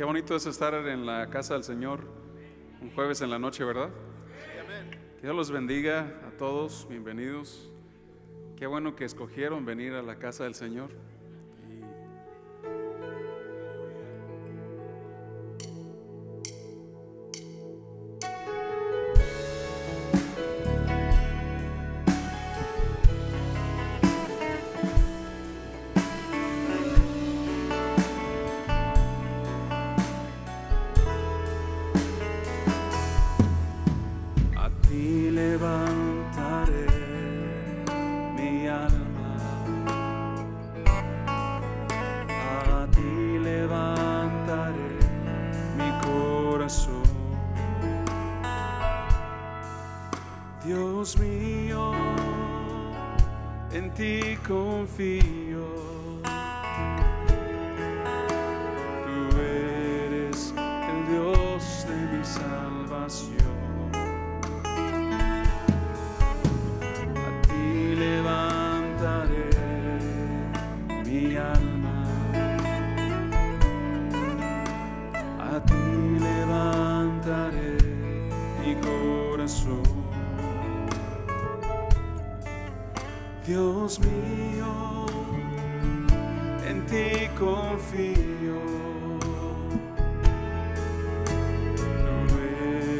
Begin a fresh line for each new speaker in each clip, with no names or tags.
Qué bonito es estar en la casa del Señor un jueves en la noche, ¿verdad? Que Dios los bendiga a todos, bienvenidos. Qué bueno que escogieron venir a la casa del Señor.
Dios mío, en ti confío. Tú eres el Dios de mi salvación. A ti levantaré mi alma. A ti levantaré mi corazón. Dios mío, en ti confío. Tú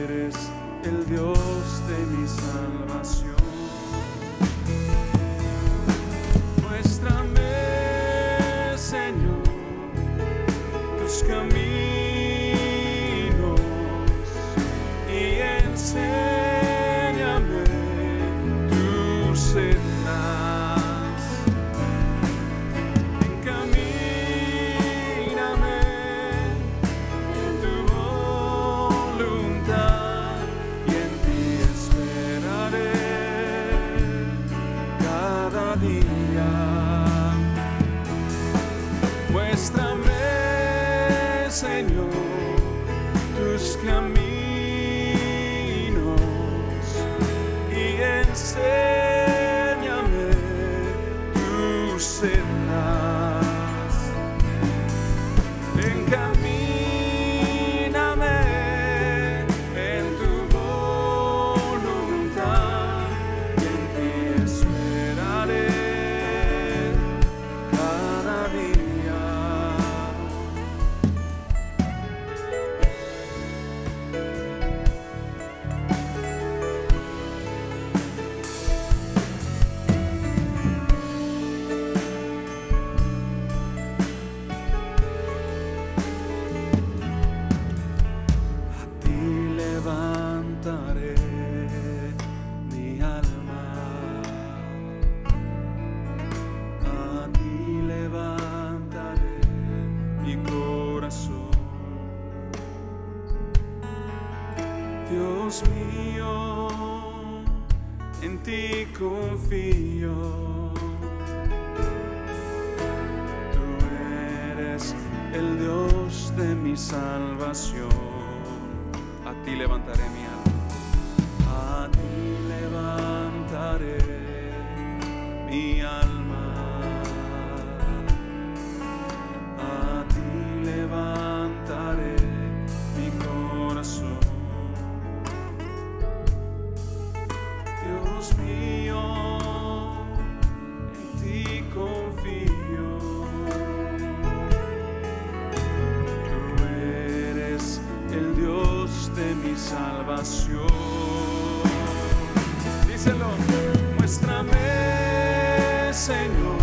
eres el Dios de mi salvación. Muéstrame, Señor, tus caminos y enséñame tu sendas. Muéstrame, Señor, tus caminos y enséñame tus sendas. Encamíname en tu voluntad y en ti esperaré cada día. Levantaré mi alma, a ti levantaré mi corazón. Dios mío, en ti confío. Tú eres el Dios de mi salvación. A ti levantaré mi alma, a ti levantaré mi alma, a ti levantaré mi corazón. Dios mío, en ti confío. Tú eres el Dios de mi salvación. Díselo. Muéstrame, Señor,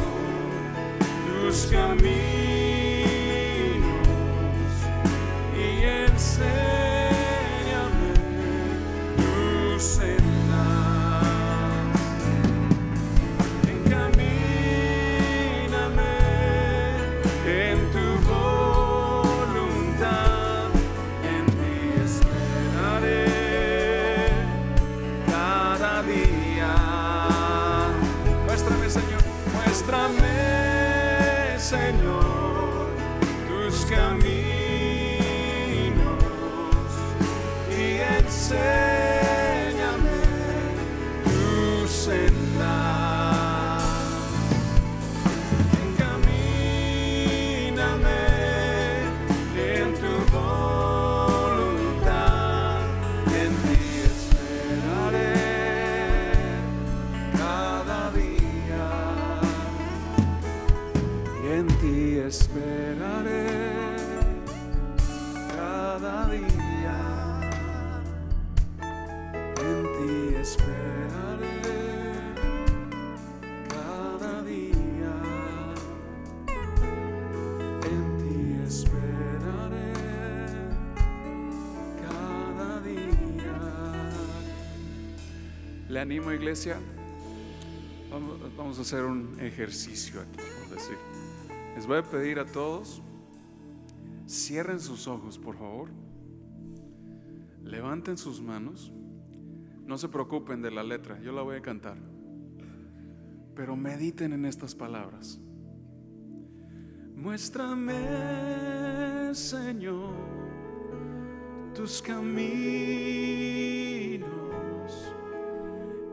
tus caminos y enséñame tus sendas. Encamíname en tu voluntad. Muéstrame, Señor, muéstrame, Señor, tus caminos y enséñame tus sendas. Encamíname en tu esperaré cada día, en ti esperaré cada día.
Le animo, iglesia. Vamos a hacer un ejercicio aquí, por decir. Les voy a pedir a todos, cierren sus ojos, por favor. Levanten sus manos. No se preocupen de la letra, yo la voy a cantar. Pero mediten en estas palabras. Muéstrame, Señor, tus caminos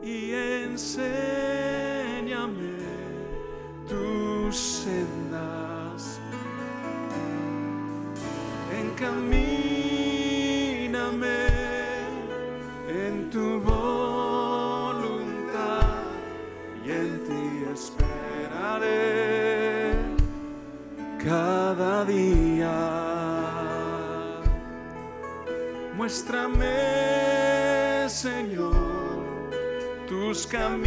y enséñame tus sendas. Encamíname en tu voluntad y en ti esperaré cada día. Muéstrame, Señor, tus caminos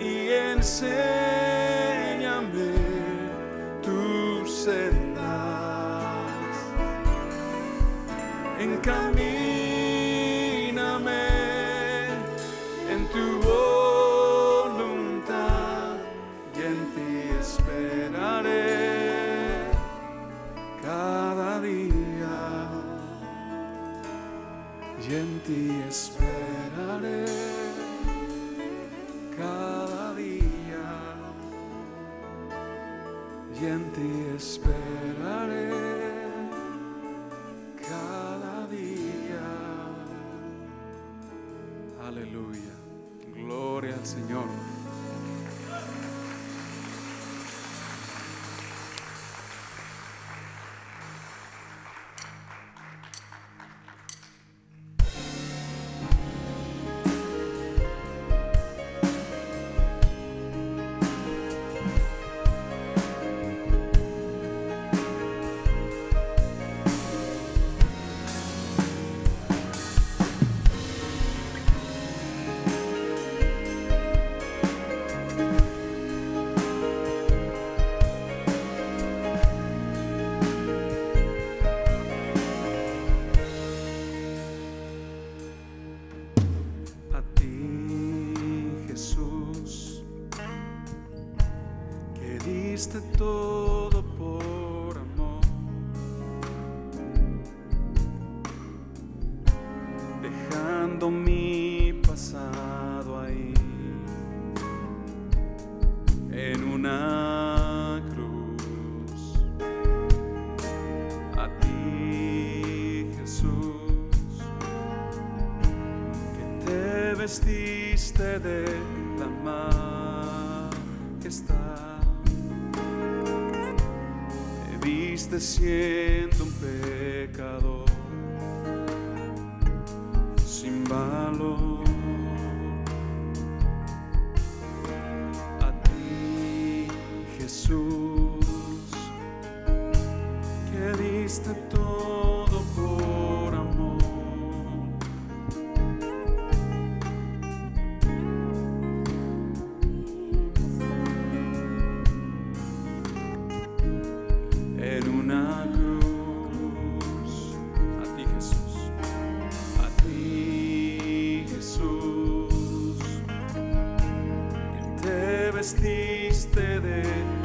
y enséñame tus sendas. Encamíname en tu voluntad y en ti esperaré cada día, y en ti esperaré cada día, y en ti esperaré cada día. Aleluya, gloria al Señor. Diste todo por amor, dejando mi pasado ahí en una cruz. A ti, Jesús, que te vestiste de la majestad, viste siendo un pecador sin valor. A ti, Jesús, que diste todo por amor, en una cruz. A ti, Jesús, a ti, Jesús, que te vestiste de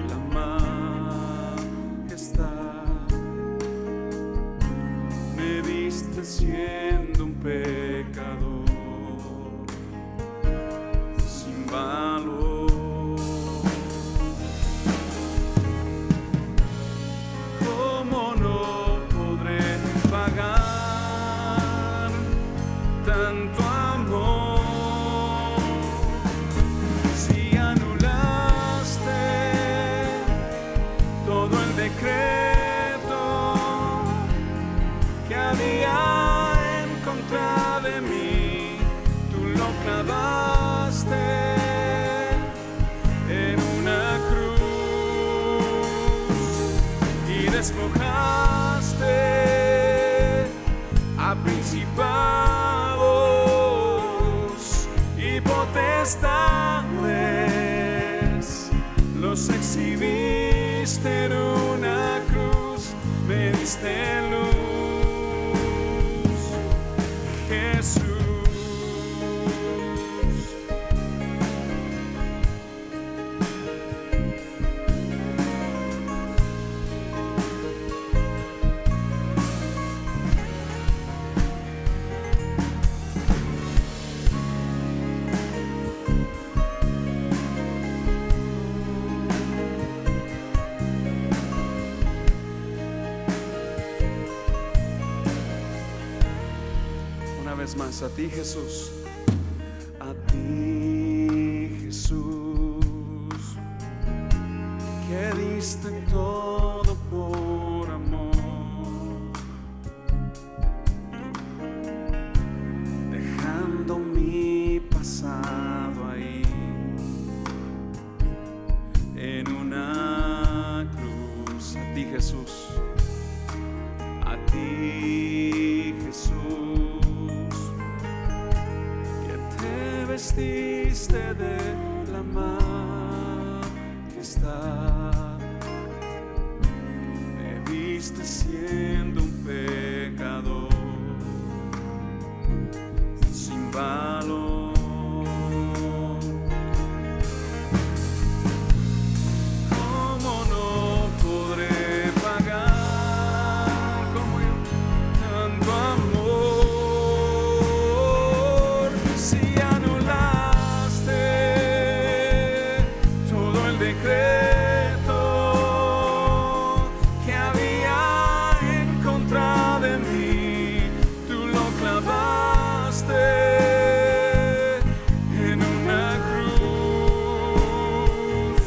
la majestad, me viste siendo un pecador sin valor. Tanto amor, si anulaste todo el decreto que había en contra de mí, tú lo clavaste en una cruz y despojaste a principio
principados y potestades, los exhibiste en una cruz, me diste luz, Jesús.
Más a ti, Jesús.
A ti, Jesús, que diste todo por amor, dejando mi pasado ahí en una cruz.
A ti, Jesús.
A ti, Jesús, vestiste de la majestad, me viste siendo un pecador sin valor. ¿Cómo no podré pagar como yo tanto amor? Si decreto que había en contra de mí, tú lo clavaste en una cruz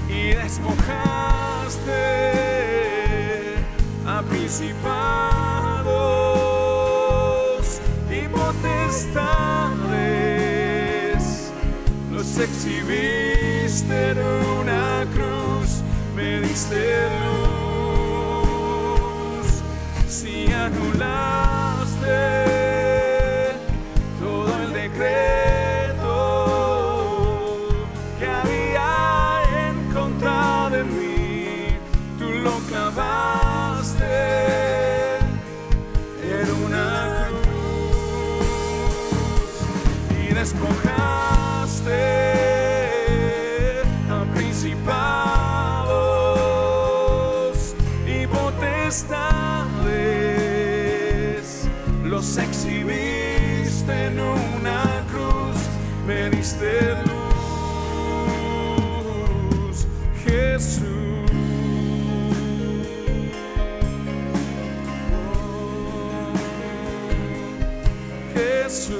y despojaste a principados y potestades, los exhibiste en una cruz, me diste luz. Si anulaste todo el decreto que había en contra de mí, tú lo clavaste en una cruz y despojaste principados y potestades, los exhibiste en una cruz, me diste luz, Jesús. Jesús.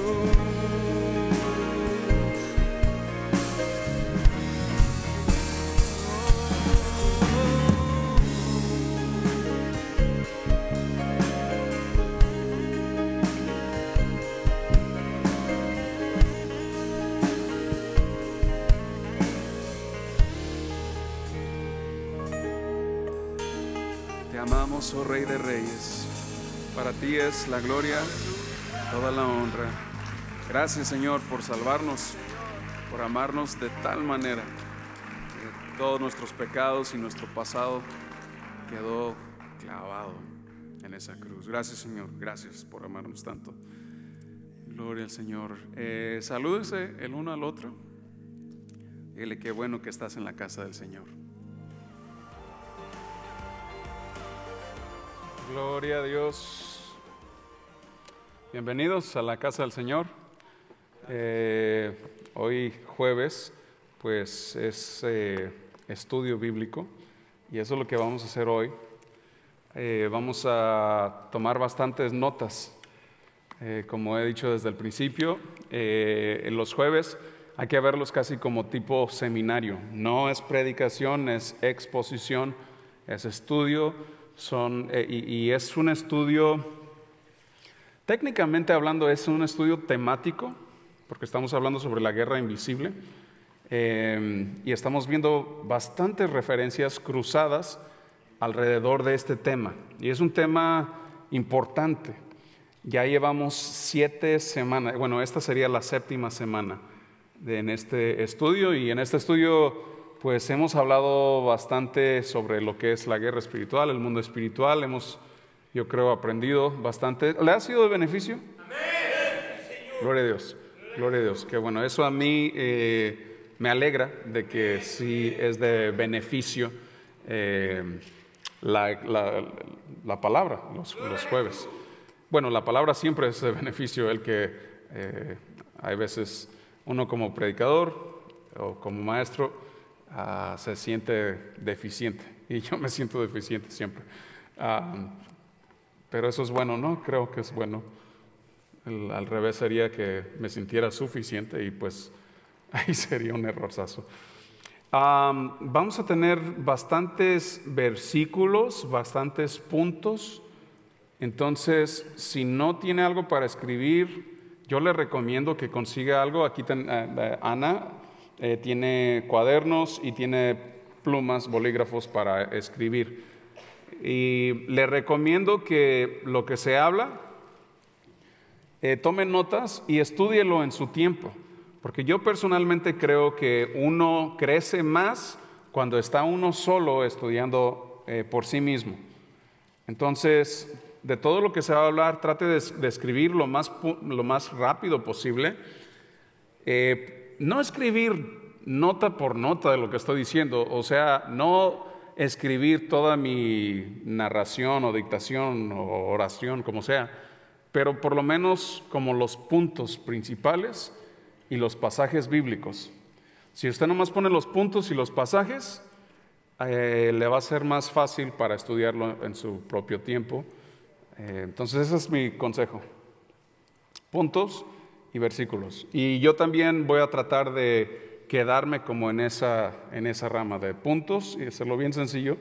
Te amamos, oh Rey de Reyes. Para ti es la gloria, toda la honra. Gracias, Señor, por salvarnos, por amarnos de tal manera que todos nuestros pecados y nuestro pasado quedó clavado en esa cruz. Gracias, Señor, gracias por amarnos tanto. Gloria al Señor. Salúdese el uno al otro. Dile qué bueno que estás en la casa del Señor. Gloria a Dios. Bienvenidos a la casa del Señor. Hoy jueves, pues es estudio bíblico y eso es lo que vamos a hacer hoy. Vamos a tomar bastantes notas. Como he dicho desde el principio, en los jueves hay que verlos casi como tipo seminario. No es predicación, es exposición, es estudio. Y es un estudio, técnicamente hablando, es un estudio temático, porque estamos hablando sobre la guerra invisible, y estamos viendo bastantes referencias cruzadas alrededor de este tema, y es un tema importante. Ya llevamos 7 semanas, bueno, esta sería la 7ª semana en este estudio, y en este estudio pues hemos hablado bastante sobre lo que es la guerra espiritual, el mundo espiritual. Hemos, yo creo, aprendido bastante. ¿Le ha sido de beneficio? Amén. Gloria a Dios, gloria a Dios. Que bueno, eso a mí me alegra de que sí es de beneficio la palabra los jueves. Bueno, la palabra siempre es de beneficio, el que hay veces uno como predicador o como maestro se siente deficiente, y yo me siento deficiente siempre. Pero eso es bueno, ¿no? Creo que es bueno. Al revés sería que me sintiera suficiente, y pues ahí sería un errorzazo. Vamos a tener bastantes versículos, bastantes puntos. Entonces, si no tiene algo para escribir, yo le recomiendo que consiga algo. Aquí Ana tiene cuadernos y tiene plumas, bolígrafos para escribir. Y le recomiendo que lo que se habla, tome notas y estúdielo en su tiempo. Porque yo personalmente creo que uno crece más cuando está uno solo estudiando por sí mismo. Entonces, de todo lo que se va a hablar, trate de escribir lo más rápido posible. No escribir nota por nota de lo que estoy diciendo, o sea, no escribir toda mi narración o dictación o oración, como sea, pero por lo menos como los puntos principales y los pasajes bíblicos. Si usted nomás pone los puntos y los pasajes, le va a ser más fácil para estudiarlo en su propio tiempo. Entonces ese es mi consejo: puntos y versículos. Y yo también voy a tratar de quedarme como en esa rama de puntos y hacerlo bien sencillo,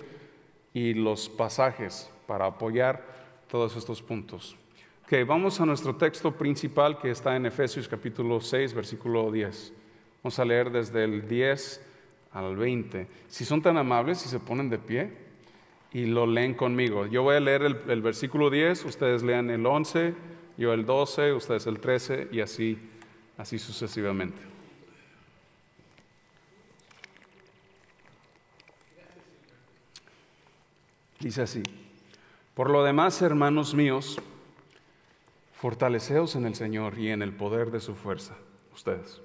y los pasajes para apoyar todos estos puntos. Ok, vamos a nuestro texto principal, que está en Efesios capítulo 6, versículo 10. Vamos a leer desde el 10 al 20. Si son tan amables, si se ponen de pie y lo leen conmigo. Yo voy a leer el versículo 10, ustedes lean el 11, yo el 12, ustedes el 13, y así sucesivamente. Dice así: por lo demás, hermanos míos, fortaleceos en el Señor y en el poder de su fuerza. Ustedes.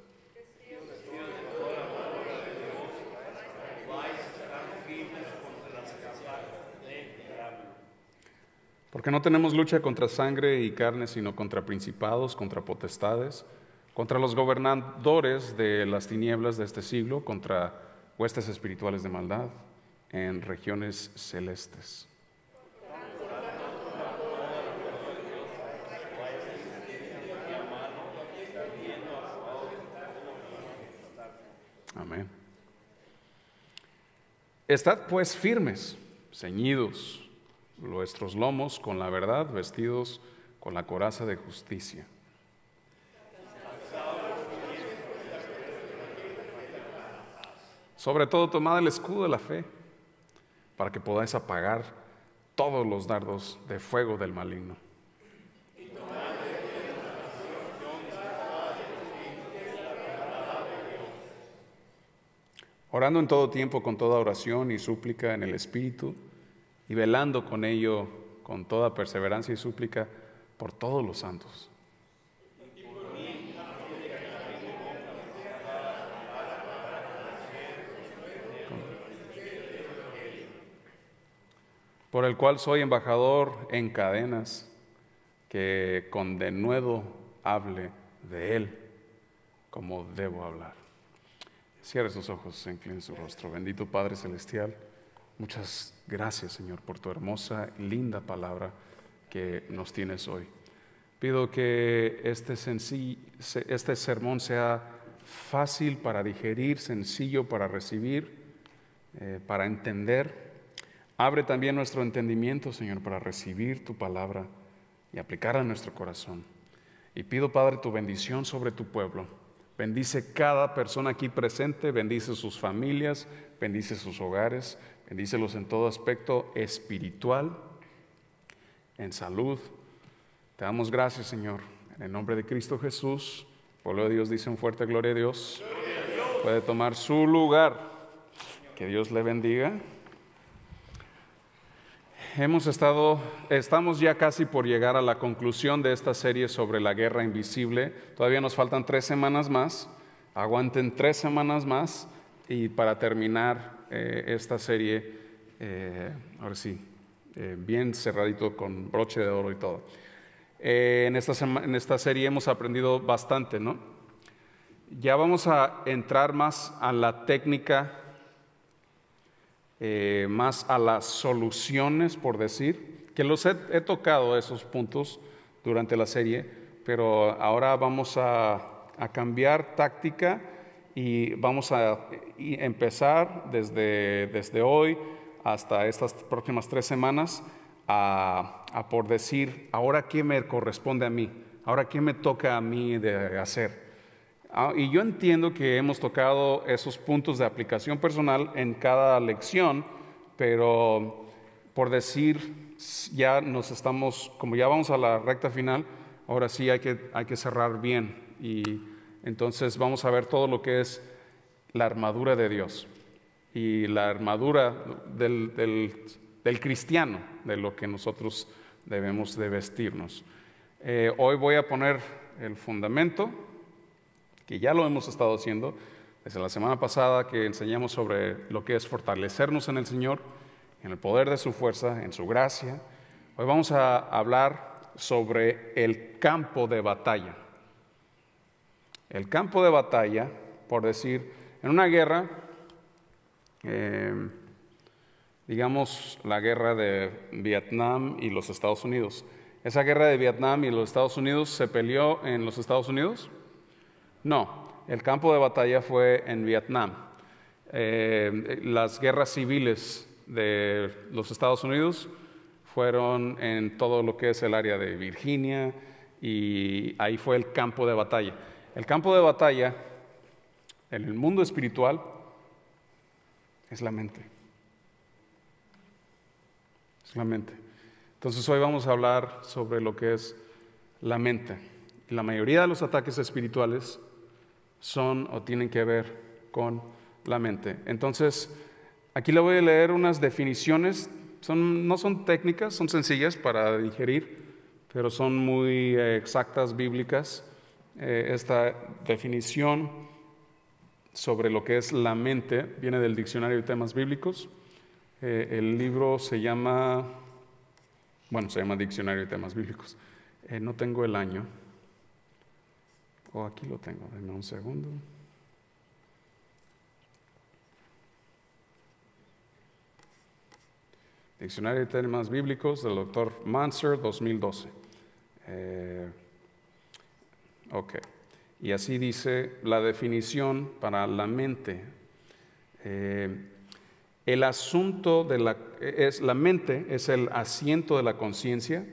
Porque no tenemos lucha contra sangre y carne, sino contra principados, contra potestades, contra los gobernadores de las tinieblas de este siglo, contra huestes espirituales de maldad en regiones celestes. Amén. Estad pues firmes, ceñidos vuestros lomos con la verdad, vestidos con la coraza de justicia. Sobre todo, tomad el escudo de la fe, para que podáis apagar todos los dardos de fuego del maligno. Orando en todo tiempo con toda oración y súplica en el Espíritu, y velando con ello con toda perseverancia y súplica por todos los santos. Por el cual soy embajador en cadenas, que con denuedo hable de él como debo hablar. Cierre sus ojos, incline su rostro. Bendito Padre Celestial, muchas gracias, Señor, por tu hermosa y linda palabra que nos tienes hoy. Pido que este sermón sea fácil para digerir, sencillo para recibir, para entender. Abre también nuestro entendimiento, Señor, para recibir tu palabra y aplicarla a nuestro corazón. Y pido, Padre, tu bendición sobre tu pueblo. Bendice cada persona aquí presente, bendice sus familias, bendice sus hogares, bendícelos en todo aspecto espiritual, en salud, Te damos gracias, Señor. En el nombre de Cristo Jesús, el pueblo de Dios dice un fuerte gloria a Dios. Puede tomar su lugar. Que Dios le bendiga. Estamos ya casi por llegar a la conclusión de esta serie sobre la guerra invisible. Todavía nos faltan 3 semanas más. Aguanten 3 semanas más y para terminar esta serie, ahora sí, bien cerradito con broche de oro y todo. En esta serie hemos aprendido bastante, ¿no? Ya vamos a entrar más a la técnica, más a las soluciones, por decir, que los he tocado esos puntos durante la serie, pero ahora vamos a cambiar táctica y vamos a empezar desde hoy hasta estas próximas 3 semanas a por decir, ahora qué me corresponde a mí, ahora qué me toca a mí de hacer. Y yo entiendo que hemos tocado esos puntos de aplicación personal en cada lección, pero por decir, ya como ya vamos a la recta final, ahora sí hay que cerrar bien. Y entonces vamos a ver todo lo que es la armadura de Dios y la armadura del cristiano, de lo que nosotros debemos de vestirnos. Hoy voy a poner el fundamento, que ya lo hemos estado haciendo desde la semana pasada, que enseñamos sobre lo que es fortalecernos en el Señor, en el poder de su fuerza, en su gracia. Hoy vamos a hablar sobre el campo de batalla. El campo de batalla, por decir, en una guerra, digamos la guerra de Vietnam y los Estados Unidos. ¿Esa guerra de Vietnam y los Estados Unidos se peleó en los Estados Unidos? No, el campo de batalla fue en Vietnam. Las guerras civiles de los Estados Unidos fueron en todo lo que es el área de Virginia y ahí fue el campo de batalla. El campo de batalla en el mundo espiritual es la mente. Es la mente. Entonces hoy vamos a hablar sobre lo que es la mente. La mayoría de los ataques espirituales son o tienen que ver con la mente. Entonces, aquí le voy a leer unas definiciones. No son técnicas, son sencillas para digerir, pero son muy exactas, bíblicas. Esta definición sobre lo que es la mente viene del Diccionario de Temas Bíblicos. El libro se llama Diccionario de Temas Bíblicos. No tengo el año. Aquí lo tengo, denme un segundo. Diccionario de Temas Bíblicos del Dr. Manser, 2012. Y así dice la definición para la mente. El asunto de la mente es el asiento de la conciencia,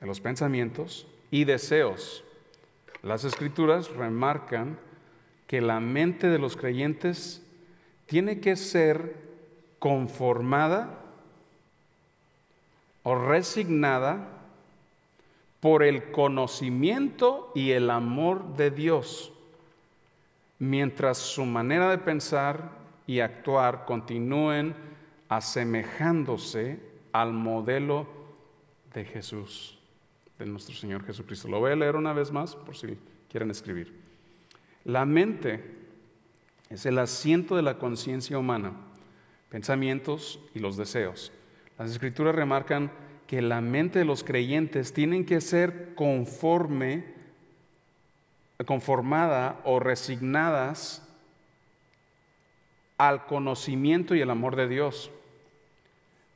de los pensamientos y deseos. Las Escrituras remarcan que la mente de los creyentes tiene que ser conformada o resignada por el conocimiento y el amor de Dios, mientras su manera de pensar y actuar continúen asemejándose al modelo de Jesús, de nuestro Señor Jesucristo. Lo voy a leer una vez más por si quieren escribir. La mente es el asiento de la conciencia humana, pensamientos y los deseos. Las Escrituras remarcan que la mente de los creyentes tienen que ser conformada o resignadas al conocimiento y el amor de Dios,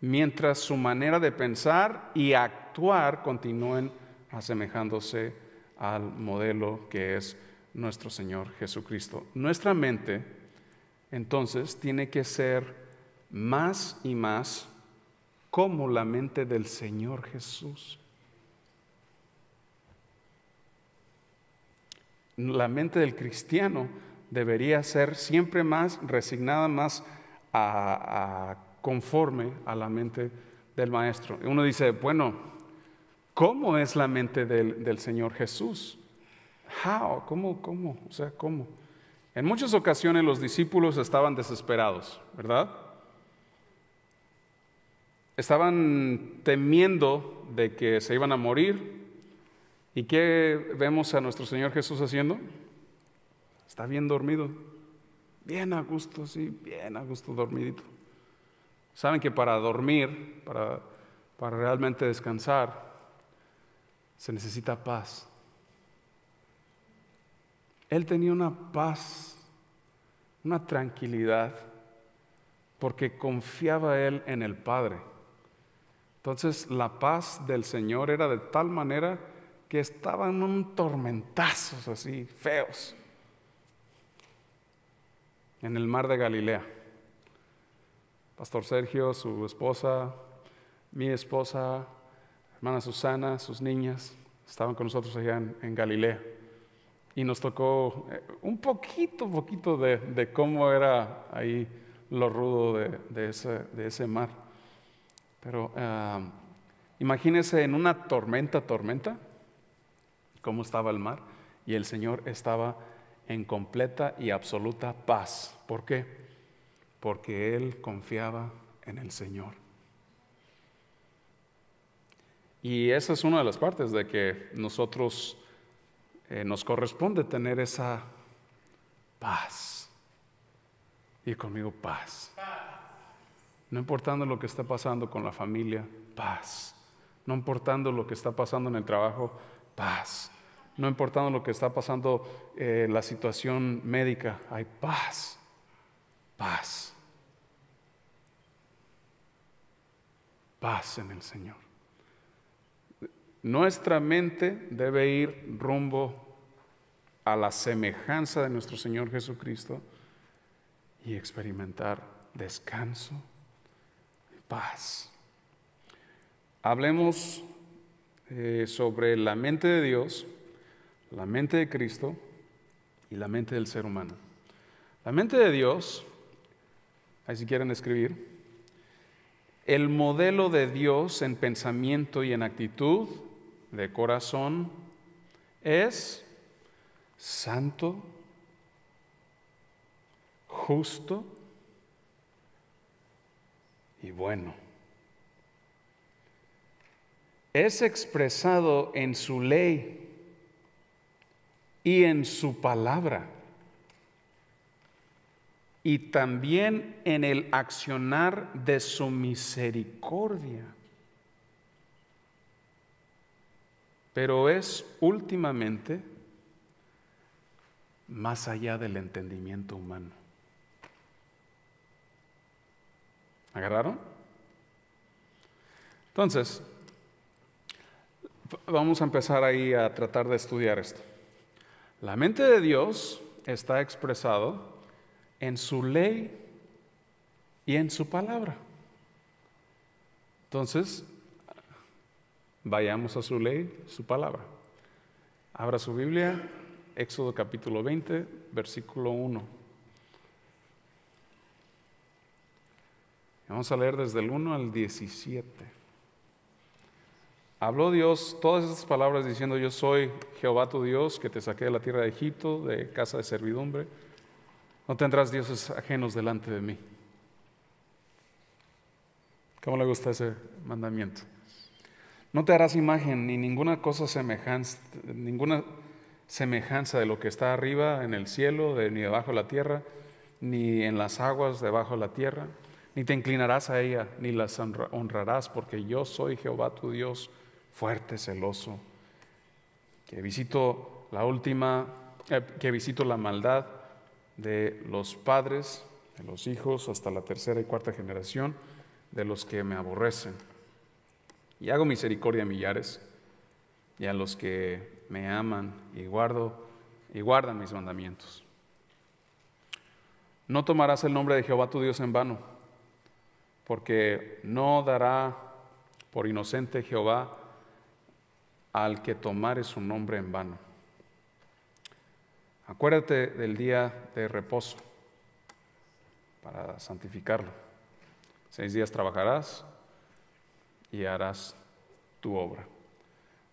mientras su manera de pensar y actuar continúen asemejándose al modelo que es nuestro Señor Jesucristo. Nuestra mente, entonces, tiene que ser más y más como la mente del Señor Jesús. La mente del cristiano debería ser siempre más resignada, más conforme a la mente del Maestro. Uno dice, bueno, ¿Cómo es la mente del Señor Jesús? How? ¿Cómo? O sea, ¿cómo? En muchas ocasiones los discípulos estaban desesperados, ¿verdad? Estaban temiendo de que se iban a morir. ¿Y qué vemos a nuestro Señor Jesús haciendo? Está bien dormido, bien a gusto, sí, bien a gusto dormidito. Saben que para dormir, para realmente descansar, se necesita paz. Él tenía una paz, una tranquilidad, porque confiaba él en el Padre. Entonces la paz del Señor era de tal manera que estaban un tormentazos así, feos, en el mar de Galilea. Pastor Sergio, su esposa, mi esposa, hermana Susana, sus niñas, estaban con nosotros allá en Galilea. Y nos tocó un poquito de cómo era ahí lo rudo de ese mar. Pero imagínense en una tormenta, cómo estaba el mar, y el Señor estaba en completa y absoluta paz. ¿Por qué? Porque Él confiaba en el Señor. Y esa es una de las partes de que nosotros nos corresponde tener esa paz. Y conmigo, paz. No importando lo que está pasando con la familia, paz. No importando lo que está pasando en el trabajo, paz. No importando lo que está pasando la situación médica, hay paz. Paz. Paz en el Señor. Nuestra mente debe ir rumbo a la semejanza de nuestro Señor Jesucristo y experimentar descanso y paz. Hablemos sobre la mente de Dios, la mente de Cristo y la mente del ser humano. La mente de Dios, ahí si quieren escribir, el modelo de Dios en pensamiento y en actitud de corazón es santo, justo y bueno. Es expresado en su ley y en su palabra, y también en el accionar de su misericordia. Pero es últimamente más allá del entendimiento humano. ¿Agarraron? Entonces, vamos a empezar ahí a tratar de estudiar esto. La mente de Dios está expresado en su ley y en su palabra. Entonces, vayamos a su ley, su palabra. Abra su Biblia, Éxodo capítulo 20, versículo 1. Vamos a leer desde el 1 al 17. Habló Dios todas estas palabras diciendo: yo soy Jehová tu Dios, que te saqué de la tierra de Egipto, de casa de servidumbre. No tendrás dioses ajenos delante de mí. ¿Cómo le gusta ese mandamiento? No te harás imagen ni ninguna semejanza de lo que está arriba en el cielo, ni debajo de la tierra, ni en las aguas debajo de la tierra. Ni te inclinarás a ella, ni las honrarás, porque yo soy Jehová tu Dios, fuerte, celoso, que visito la maldad de los padres, de los hijos, hasta la tercera y cuarta generación de los que me aborrecen. Y hago misericordia a millares, y a los que me aman y guardan mis mandamientos. No tomarás el nombre de Jehová tu Dios en vano, porque no dará por inocente Jehová al que tomare su nombre en vano. Acuérdate del día de reposo para santificarlo. 6 días trabajarás y harás tu obra.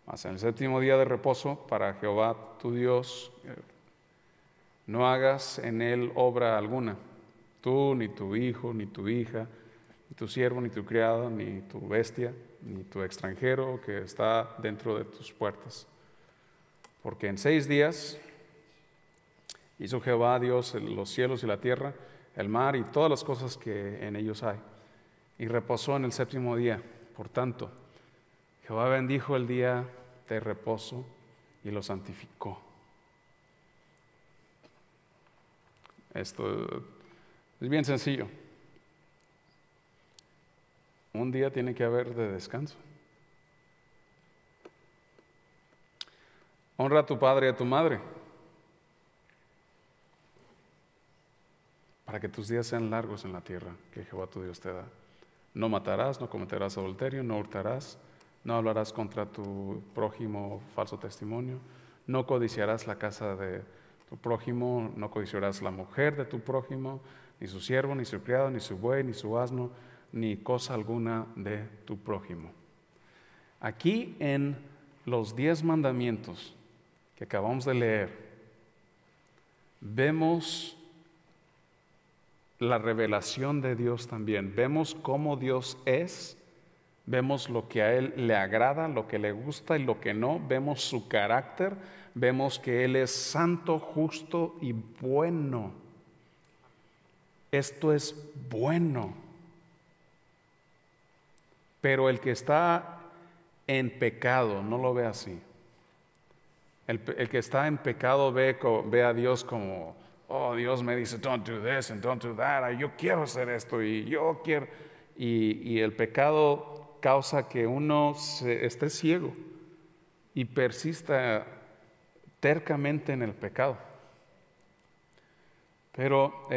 Mas en el séptimo día de reposo para Jehová tu Dios, no hagas en él obra alguna, tú, ni tu hijo, ni tu hija, ni tu siervo, ni tu criado, ni tu bestia, ni tu extranjero que está dentro de tus puertas. Porque en 6 días hizo Jehová Dios los cielos y la tierra, el mar y todas las cosas que en ellos hay, y reposó en el séptimo día. Por tanto, Jehová bendijo el día de reposo y lo santificó. Esto es bien sencillo. Un día tiene que haber de descanso. Honra a tu padre y a tu madre, para que tus días sean largos en la tierra que Jehová tu Dios te da. No matarás, no cometerás adulterio, no hurtarás, no hablarás contra tu prójimo falso testimonio, no codiciarás la casa de tu prójimo, no codiciarás la mujer de tu prójimo, ni su siervo, ni su criado, ni su buey, ni su asno, ni cosa alguna de tu prójimo. Aquí en los 10 mandamientos que acabamos de leer, vemos la revelación de Dios también. Vemos cómo Dios es, vemos lo que a Él le agrada, lo que le gusta y lo que no, vemos su carácter, vemos que Él es santo, justo y bueno. Esto es bueno. Pero el que está en pecado no lo ve así. El que está en pecado ve a Dios como, oh, Dios me dice, don't do this and don't do that. Yo quiero hacer esto y yo quiero. Y el pecado causa que uno esté ciego y persista tercamente en el pecado. Pero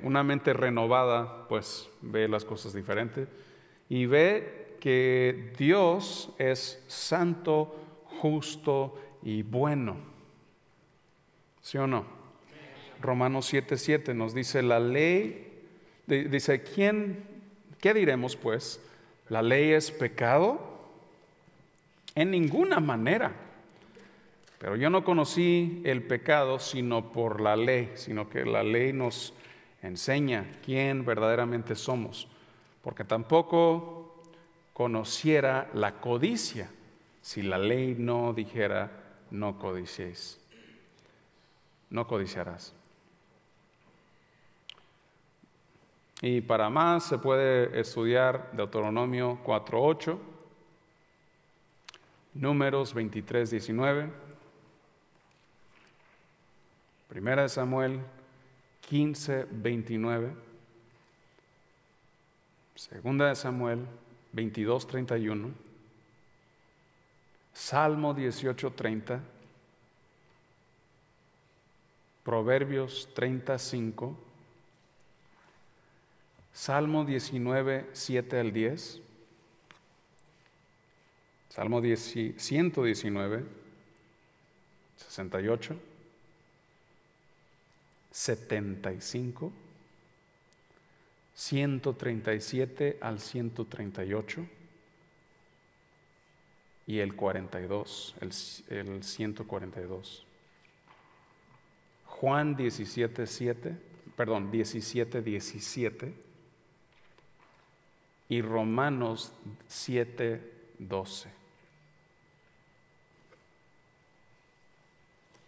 una mente renovada, pues ve las cosas diferentes y ve que Dios es santo, justo y bueno. ¿Sí o no? Romanos 7:7 nos dice la ley, dice, ¿qué diremos pues? ¿La ley es pecado? En ninguna manera. Pero yo no conocí el pecado sino por la ley, sino que la ley nos enseña quién verdaderamente somos, porque tampoco conociera la codicia si la ley no dijera no codiciéis, no codiciarás. Y para más se puede estudiar Deuteronomio 4:8, Números 23:19, Primera de Samuel 15:29, Segunda de Samuel 22:31, Salmo 18:30, Proverbios 35, Salmo 19:7 al 10, Salmo 119, 68, 75, 137 al 138 y el 42, el 142. Juan 17:17 y Romanos 7:12.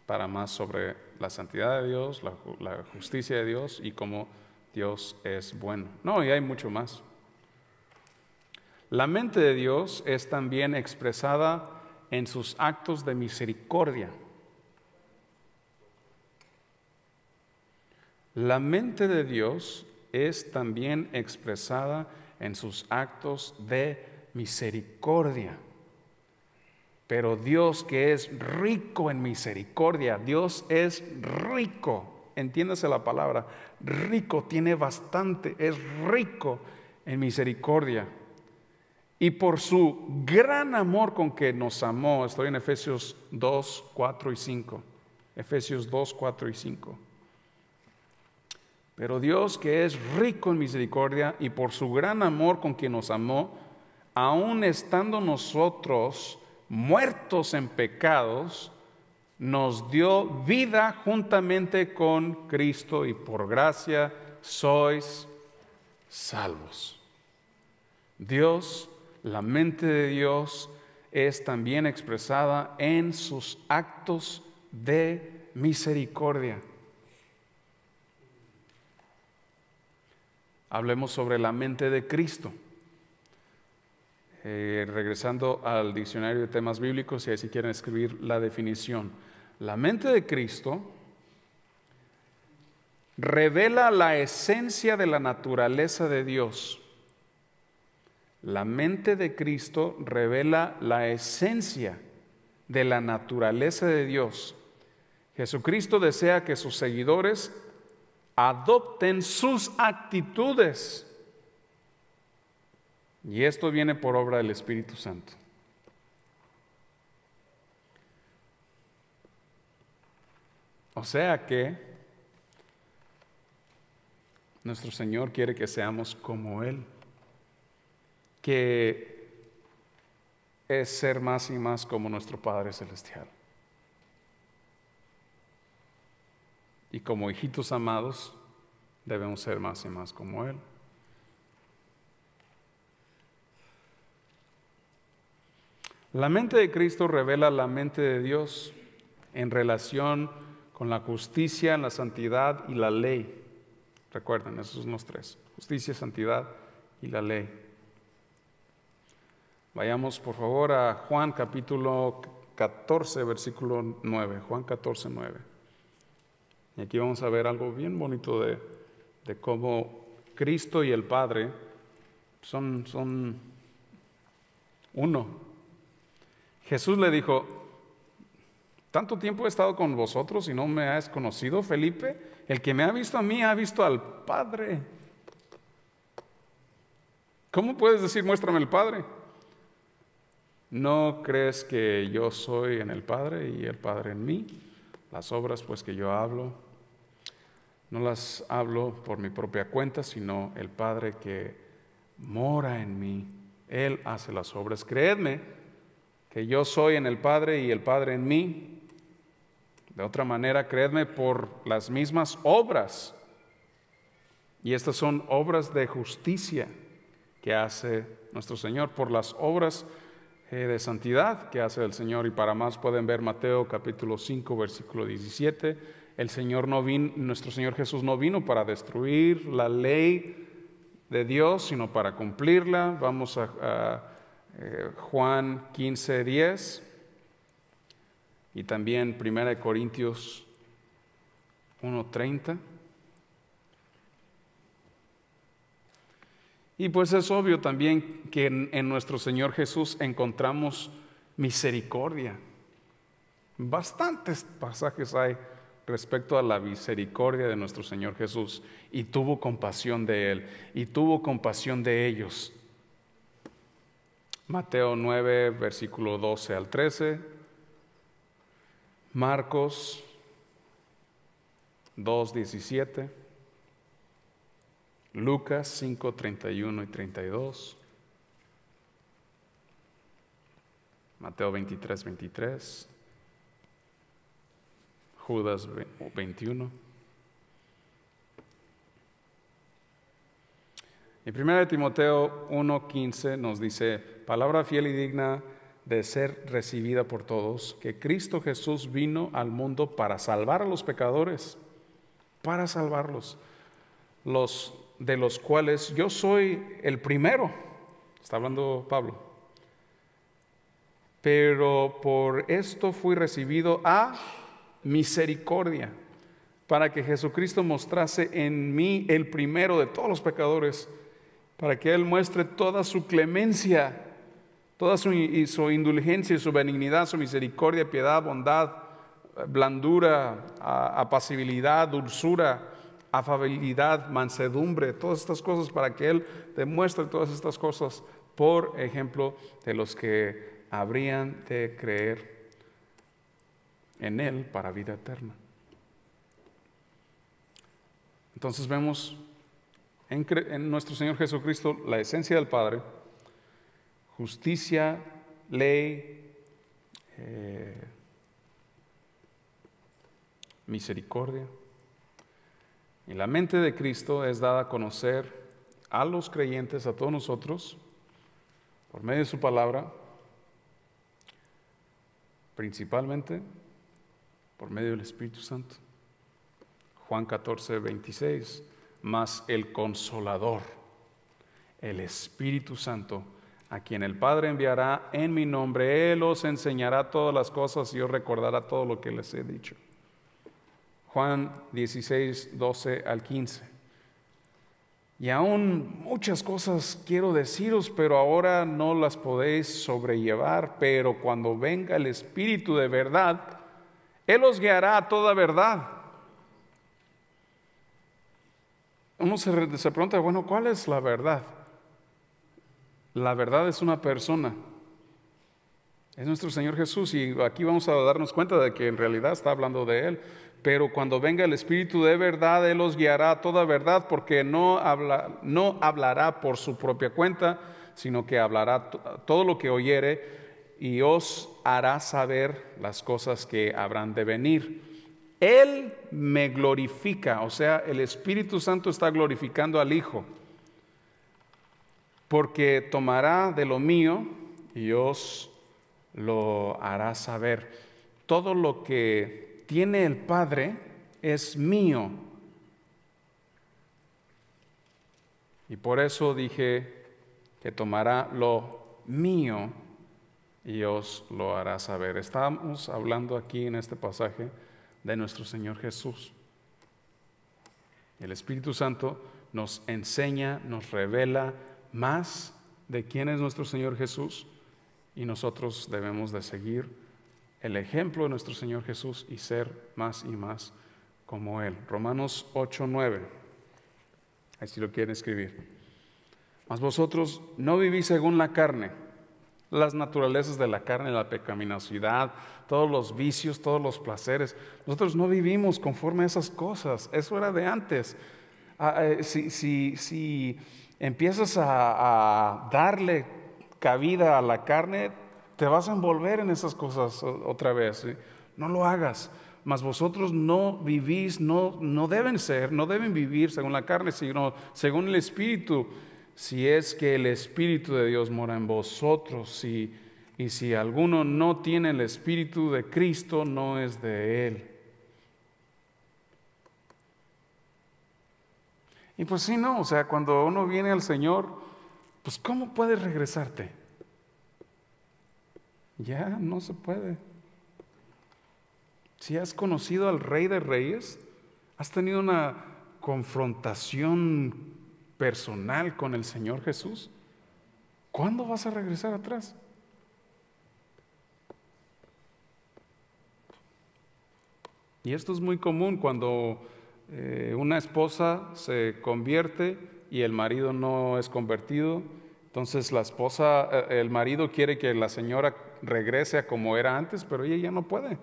Para más sobre la santidad de Dios, la justicia de Dios y cómo Dios es bueno. No, y hay mucho más. La mente de Dios es también expresada en sus actos de misericordia. La mente de Dios es también expresada en sus actos de misericordia. Pero Dios, que es rico en misericordia, Dios es rico, entiéndase la palabra, rico, tiene bastante, es rico en misericordia. Y por su gran amor con que nos amó, estoy en Efesios 2, 4 y 5. Efesios 2, 4 y 5. Pero Dios, que es rico en misericordia y por su gran amor con que nos amó, aun estando nosotros muertos en pecados, nos dio vida juntamente con Cristo y por gracia sois salvos. Dios, la mente de Dios es también expresada en sus actos de misericordia. Hablemos sobre la mente de Cristo. Regresando al diccionario de temas bíblicos, y ahí si quieren escribir la definición. La mente de Cristo revela la esencia de la naturaleza de Dios. La mente de Cristo revela la esencia de la naturaleza de Dios. Jesucristo desea que sus seguidores adopten sus actitudes. Y esto viene por obra del Espíritu Santo. O sea que nuestro Señor quiere que seamos como Él, que es ser más y más como nuestro Padre Celestial. Y como hijitos amados, debemos ser más y más como Él. La mente de Cristo revela la mente de Dios en relación con la justicia, la santidad y la ley. Recuerden, esos son los tres: justicia, santidad y la ley. Vayamos por favor a Juan capítulo 14, versículo 9. Juan 14, 9. Y aquí vamos a ver algo bien bonito de cómo Cristo y el Padre son uno. Jesús le dijo: ¿tanto tiempo he estado con vosotros y no me has conocido, Felipe? El que me ha visto a mí ha visto al Padre. ¿Cómo puedes decir muéstrame el Padre? ¿No crees que yo soy en el Padre y el Padre en mí? Las obras pues que yo hablo, no las hablo por mi propia cuenta, sino el Padre que mora en mí, Él hace las obras. Creedme que yo soy en el Padre y el Padre en mí. De otra manera, creedme por las mismas obras. Y estas son obras de justicia que hace nuestro Señor, por las obras de santidad que hace el Señor. Y para más pueden ver Mateo capítulo 5, versículo 17. Nuestro Señor Jesús no vino para destruir la ley de Dios, sino para cumplirla. Vamos a Juan 15, 10 y también 1 Corintios 1:30. Y pues es obvio también que en nuestro Señor Jesús encontramos misericordia. Bastantes pasajes hay respecto a la misericordia de nuestro Señor Jesús, y tuvo compasión de Él, y tuvo compasión de ellos. Mateo 9, versículo 12 al 13, Marcos 2, 17, Lucas 5, 31 y 32, Mateo 23, 23, Judas 21. En 1 Timoteo 1:15 nos dice: palabra fiel y digna de ser recibida por todos, que Cristo Jesús vino al mundo para salvar a los pecadores, para salvarlos, de los cuales yo soy el primero. Está hablando Pablo. Pero por esto fui recibido a misericordia, para que Jesucristo mostrase en mí el primero de todos los pecadores, para que Él muestre toda su clemencia, toda su indulgencia y su benignidad, su misericordia, piedad, bondad, blandura, apacibilidad, dulzura, afabilidad, mansedumbre, todas estas cosas, para que Él demuestre todas estas cosas por ejemplo de los que habrían de creer en Él para vida eterna. Entonces vemos en nuestro Señor Jesucristo la esencia del Padre: justicia, ley, misericordia. Y la mente de Cristo es dada a conocer a los creyentes, a todos nosotros, por medio de su palabra, principalmente por medio del Espíritu Santo. Juan 14, 26, mas el Consolador, el Espíritu Santo, a quien el Padre enviará en mi nombre, Él os enseñará todas las cosas y os recordará todo lo que les he dicho. Juan 16, 12 al 15. Y aún muchas cosas quiero deciros, pero ahora no las podéis sobrellevar. Pero cuando venga el Espíritu de verdad, Él os guiará a toda verdad. Uno se pregunta, bueno, ¿cuál es la verdad? La verdad es una persona. Es nuestro Señor Jesús, y aquí vamos a darnos cuenta de que en realidad está hablando de Él. Pero cuando venga el Espíritu de verdad, Él os guiará a toda verdad, porque no hablará por su propia cuenta, sino que hablará todo lo que oyere y os hará saber las cosas que habrán de venir. Él me glorifica, o sea, el Espíritu Santo está glorificando al Hijo, porque tomará de lo mío y os lo hará saber. Todo lo que tiene el Padre es mío. Y por eso dije que tomará lo mío y os lo hará saber. Estamos hablando aquí en este pasaje de nuestro Señor Jesús. El Espíritu Santo nos enseña, nos revela más de quién es nuestro Señor Jesús, y nosotros debemos de seguir el ejemplo de nuestro Señor Jesús y ser más y más como Él. Romanos 8, 9. Ahí si lo quieren escribir. Mas vosotros no vivís según la carne, las naturalezas de la carne, la pecaminosidad, todos los vicios, todos los placeres. Nosotros no vivimos conforme a esas cosas. Eso era de antes. Si empiezas a darle cabida a la carne, te vas a envolver en esas cosas otra vez, ¿sí? No lo hagas. Mas vosotros no vivís, no deben vivir según la carne, sino según el Espíritu, si es que el Espíritu de Dios mora en vosotros. Y si alguno no tiene el Espíritu de Cristo, no es de Él. Y pues sí, no, o sea, cuando uno viene al Señor, pues ¿cómo puedes regresarte? Ya no se puede. Si has conocido al Rey de Reyes, has tenido una confrontación personal con el Señor Jesús, ¿cuándo vas a regresar atrás? Y esto es muy común cuando una esposa se convierte y el marido no es convertido. Entonces el marido quiere que la señora regrese a como era antes, pero ella ya no puede.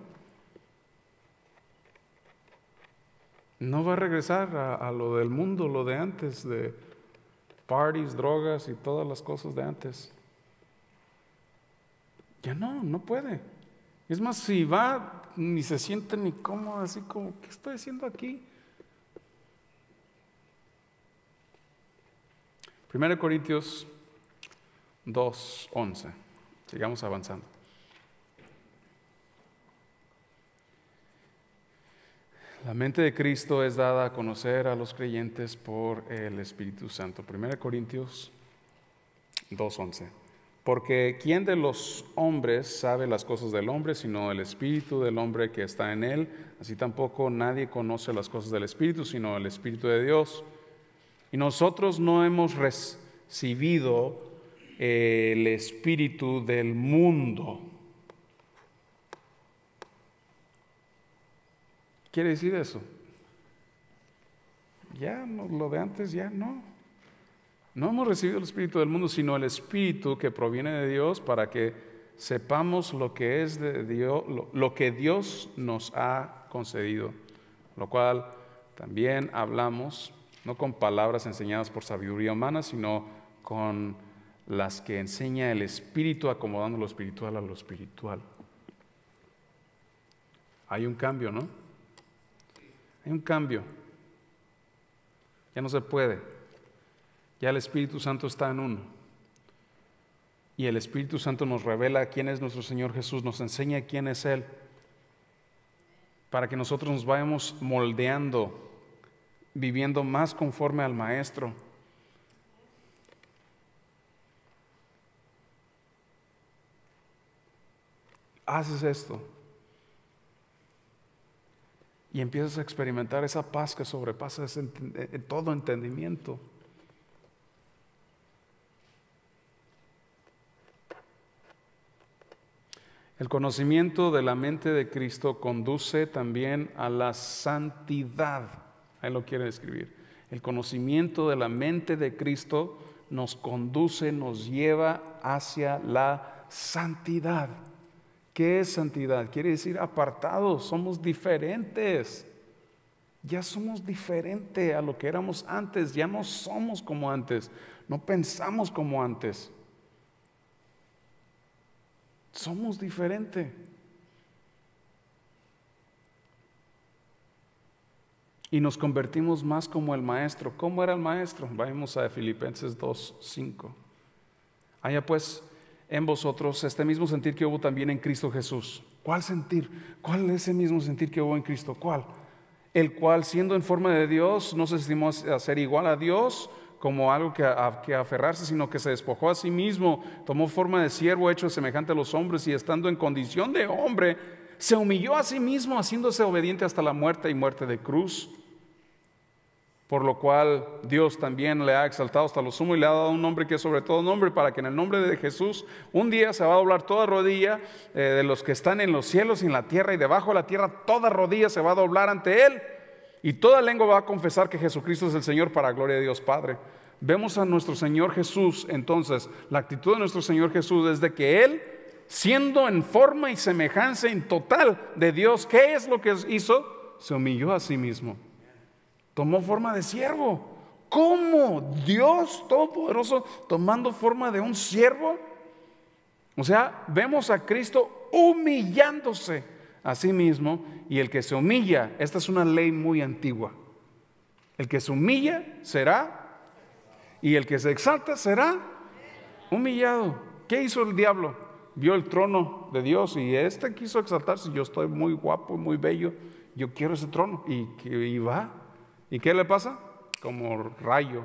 No va a regresar a lo del mundo, lo de antes, de parties, drogas y todas las cosas de antes. Ya no puede. Es más, si va, ni se siente ni cómodo, así como, ¿qué estoy haciendo aquí? 1 Corintios 2:11. Sigamos avanzando. La mente de Cristo es dada a conocer a los creyentes por el Espíritu Santo. 1 Corintios 2:11. Porque ¿quién de los hombres sabe las cosas del hombre, sino el Espíritu del hombre que está en él? Así tampoco nadie conoce las cosas del Espíritu, sino el Espíritu de Dios. Y nosotros no hemos recibido el espíritu del mundo. ¿Qué quiere decir eso? Ya no, lo de antes ya no. No hemos recibido el espíritu del mundo, sino el espíritu que proviene de Dios, para que sepamos lo que es de Dios, lo que Dios nos ha concedido, lo cual también hablamos, no con palabras enseñadas por sabiduría humana, sino con las que enseña el Espíritu, acomodando lo espiritual a lo espiritual. Hay un cambio, ¿no? Hay un cambio. Ya no se puede. Ya el Espíritu Santo está en uno. Y el Espíritu Santo nos revela quién es nuestro Señor Jesús, nos enseña quién es Él, para que nosotros nos vayamos moldeando, viviendo más conforme al Maestro. Haces esto y empiezas a experimentar esa paz que sobrepasa todo entendimiento. El conocimiento de la mente de Cristo conduce también a la santidad. Ahí lo quiere describir. El conocimiento de la mente de Cristo nos conduce, nos lleva hacia la santidad. ¿Qué es santidad? Quiere decir apartados, somos diferentes. Ya somos diferentes a lo que éramos antes, ya no somos como antes, no pensamos como antes. Somos diferentes. Y nos convertimos más como el Maestro. ¿Cómo era el Maestro? Vayamos a Filipenses 2:5. Haya pues en vosotros este mismo sentir que hubo también en Cristo Jesús. ¿Cuál sentir? ¿Cuál es ese mismo sentir que hubo en Cristo? ¿Cuál? El cual, siendo en forma de Dios, no se estimó a ser igual a Dios como algo que aferrarse, sino que se despojó a sí mismo, tomó forma de siervo hecho semejante a los hombres, y estando en condición de hombre, se humilló a sí mismo, haciéndose obediente hasta la muerte y muerte de cruz. Por lo cual Dios también le ha exaltado hasta lo sumo y le ha dado un nombre que es sobre todo nombre, para que en el nombre de Jesús un día se va a doblar toda rodilla de los que están en los cielos y en la tierra y debajo de la tierra, toda rodilla se va a doblar ante Él, y toda lengua va a confesar que Jesucristo es el Señor, para gloria de Dios Padre. Vemos a nuestro Señor Jesús, entonces, la actitud de nuestro Señor Jesús es de que Él, siendo en forma y semejanza en total de Dios, ¿qué es lo que hizo? Se humilló a sí mismo. Tomó forma de siervo. ¿Cómo? Dios Todopoderoso tomando forma de un siervo. O sea, vemos a Cristo humillándose a sí mismo, y el que se humilla, esta es una ley muy antigua, el que se humilla será, y el que se exalta será humillado. ¿Qué hizo el diablo? Vio el trono de Dios y quiso exaltarse. Yo estoy muy guapo, muy bello, yo quiero ese trono, y va. ¿Y qué le pasa? Como rayo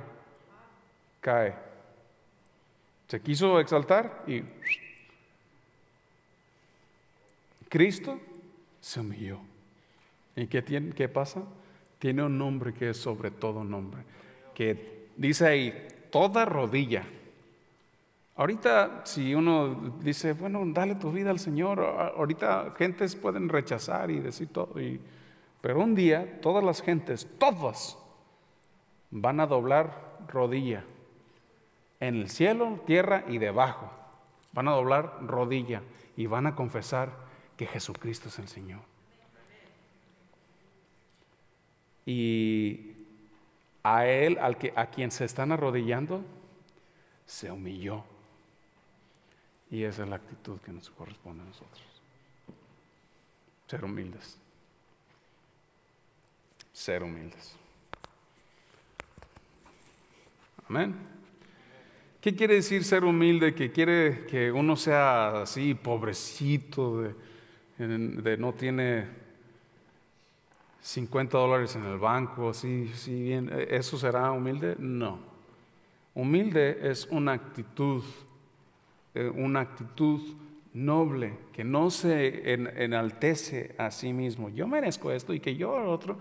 cae. Se quiso exaltar y Cristo se humilló. ¿Y qué pasa? Tiene un nombre que es sobre todo nombre, que dice ahí, toda rodilla. Ahorita si uno dice, bueno, dale tu vida al Señor, ahorita gentes pueden rechazar y decir todo, pero un día todas las gentes, todas, van a doblar rodilla, en el cielo, tierra y debajo, van a doblar rodilla y van a confesar que Jesucristo es el Señor. Y a Él, a quien se están arrodillando, se humilló. Y esa es la actitud que nos corresponde a nosotros. Ser humildes. Ser humildes. Amén. ¿Qué quiere decir ser humilde? Que quiere que uno sea así, pobrecito, de no tiene $50 en el banco, así bien. ¿Eso será humilde? No. Humilde es una actitud noble, que no se enaltece a sí mismo. Yo merezco esto y que yo otro.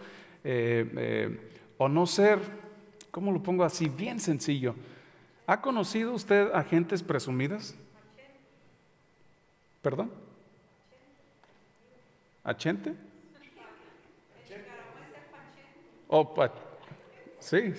O no ser, ¿cómo lo pongo así? Bien sencillo. ¿Ha conocido usted a gentes presumidas? ¿Perdón? ¿Achente? Sí.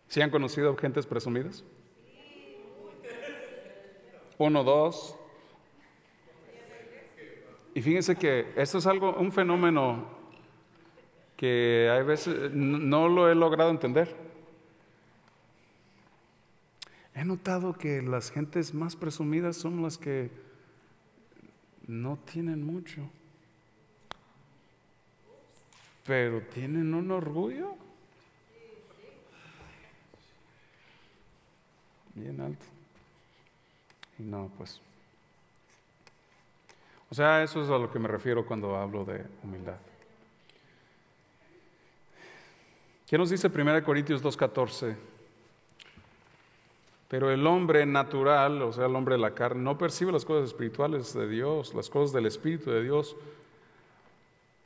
¿Sí han conocido gentes presumidas? 1, 2. Y fíjense que esto es un fenómeno que hay veces no lo he logrado entender. He notado que las gentes más presumidas son las que no tienen mucho, pero tienen un orgullo bien alto. Y no, pues. O sea, eso es a lo que me refiero cuando hablo de humildad. ¿Qué nos dice 1 Corintios 2:14? Pero el hombre natural, o sea, el hombre de la carne, no percibe las cosas espirituales de Dios, las cosas del Espíritu de Dios,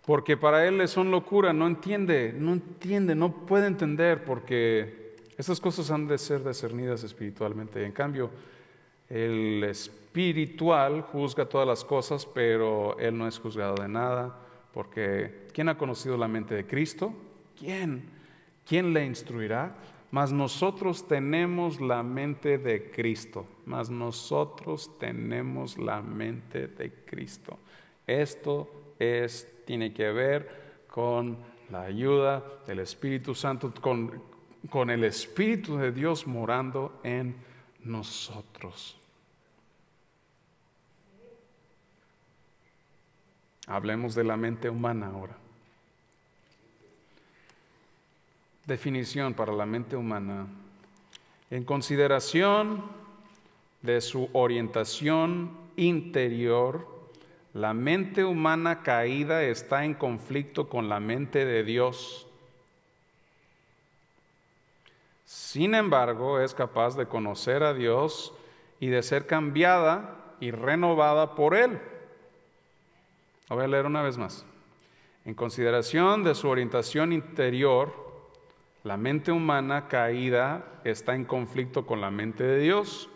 porque para él son locura, no entiende, no puede entender, porque estas cosas han de ser discernidas espiritualmente. En cambio, el espiritual juzga todas las cosas, pero él no es juzgado de nada, porque ¿quién ha conocido la mente de Cristo? ¿Quién? ¿Quién le instruirá? Mas nosotros tenemos la mente de Cristo. Mas nosotros tenemos la mente de Cristo. Esto tiene que ver con la ayuda del Espíritu Santo, con el Espíritu de Dios morando en nosotros. Hablemos de la mente humana ahora. Definición para la mente humana: en consideración de su orientación interior, la mente humana caída está en conflicto con la mente de Dios. Sin embargo, es capaz de conocer a Dios y de ser cambiada y renovada por Él. Lo voy a leer una vez más. En consideración de su orientación interior, la mente humana caída está en conflicto con la mente de Dios.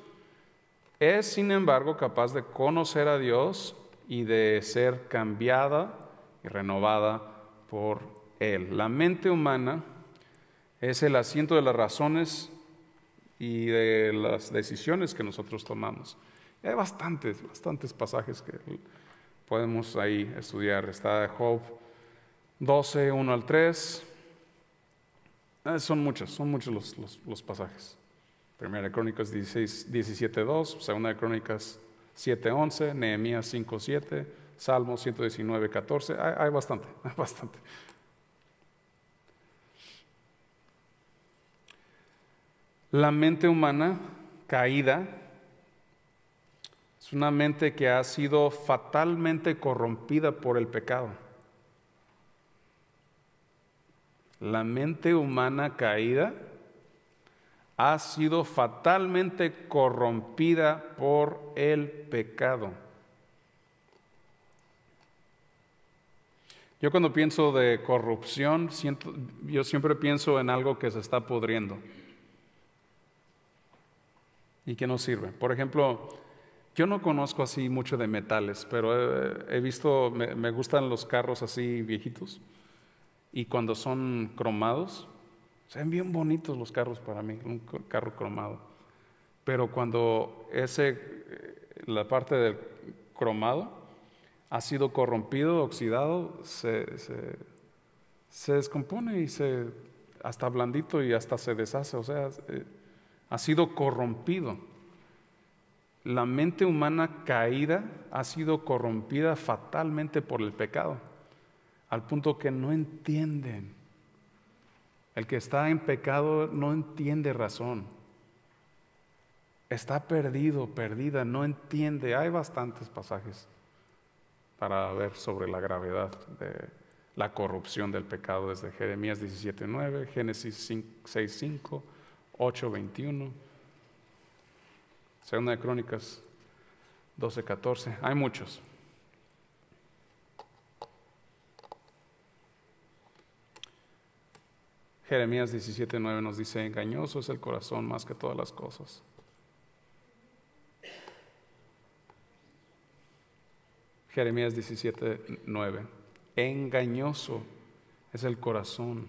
Es, sin embargo, capaz de conocer a Dios y de ser cambiada y renovada por Él. La mente humana es el asiento de las razones y de las decisiones que nosotros tomamos. Y hay bastantes pasajes que podemos ahí estudiar. Está Job 12, 1 al 3. Son muchos los pasajes. Primera de Crónicas 17, 2, Segunda de Crónicas 7, 11, Nehemías 5, 7, Salmos 119, 14. Hay bastante. La mente humana caída es una mente que ha sido fatalmente corrompida por el pecado. La mente humana caída ha sido fatalmente corrompida por el pecado. Yo cuando pienso de corrupción, yo siempre pienso en algo que se está pudriendo y que no sirve. Por ejemplo, yo no conozco así mucho de metales, pero he visto, me gustan los carros así viejitos. Y cuando son cromados, se ven bien bonitos los carros para mí, un carro cromado. Pero cuando la parte del cromado ha sido corrompido, oxidado, se descompone y hasta blandito y hasta se deshace. O sea, ha sido corrompido. La mente humana caída ha sido corrompida fatalmente por el pecado, al punto que no entienden. El que está en pecado no entiende razón. Está perdido, perdida, no entiende. Hay bastantes pasajes para ver sobre la gravedad de la corrupción del pecado, desde Jeremías 17:9, Génesis 6:5, 8:21, Segunda de Crónicas 12:14. Hay muchos. Jeremías 17:9 nos dice: engañoso es el corazón más que todas las cosas. Jeremías 17:9. Engañoso es el corazón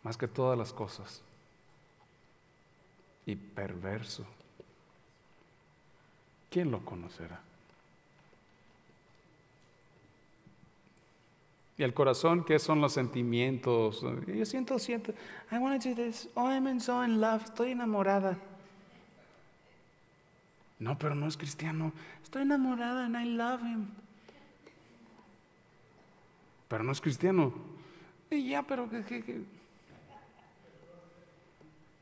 más que todas las cosas y perverso. ¿Quién lo conocerá? Y el corazón, ¿qué son los sentimientos? Yo siento, I want to do this. Oh, I'm so in love. Estoy enamorada. No, pero no es cristiano. Estoy enamorada and I love him. Pero no es cristiano. Y ya, pero ¿qué?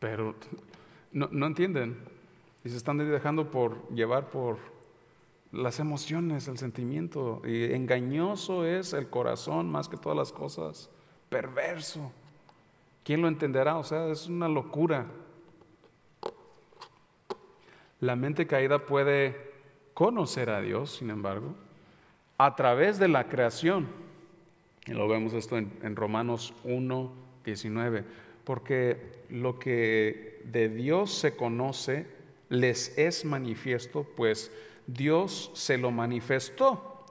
Pero no entienden. Y se están dejando llevar por las emociones, el sentimiento. Y engañoso es el corazón más que todas las cosas. Perverso. ¿Quién lo entenderá? O sea, es una locura. La mente caída puede conocer a Dios, sin embargo, a través de la creación. Y lo vemos esto en Romanos 1:19. Porque lo que de Dios se conoce les es manifiesto, pues Dios se lo manifestó.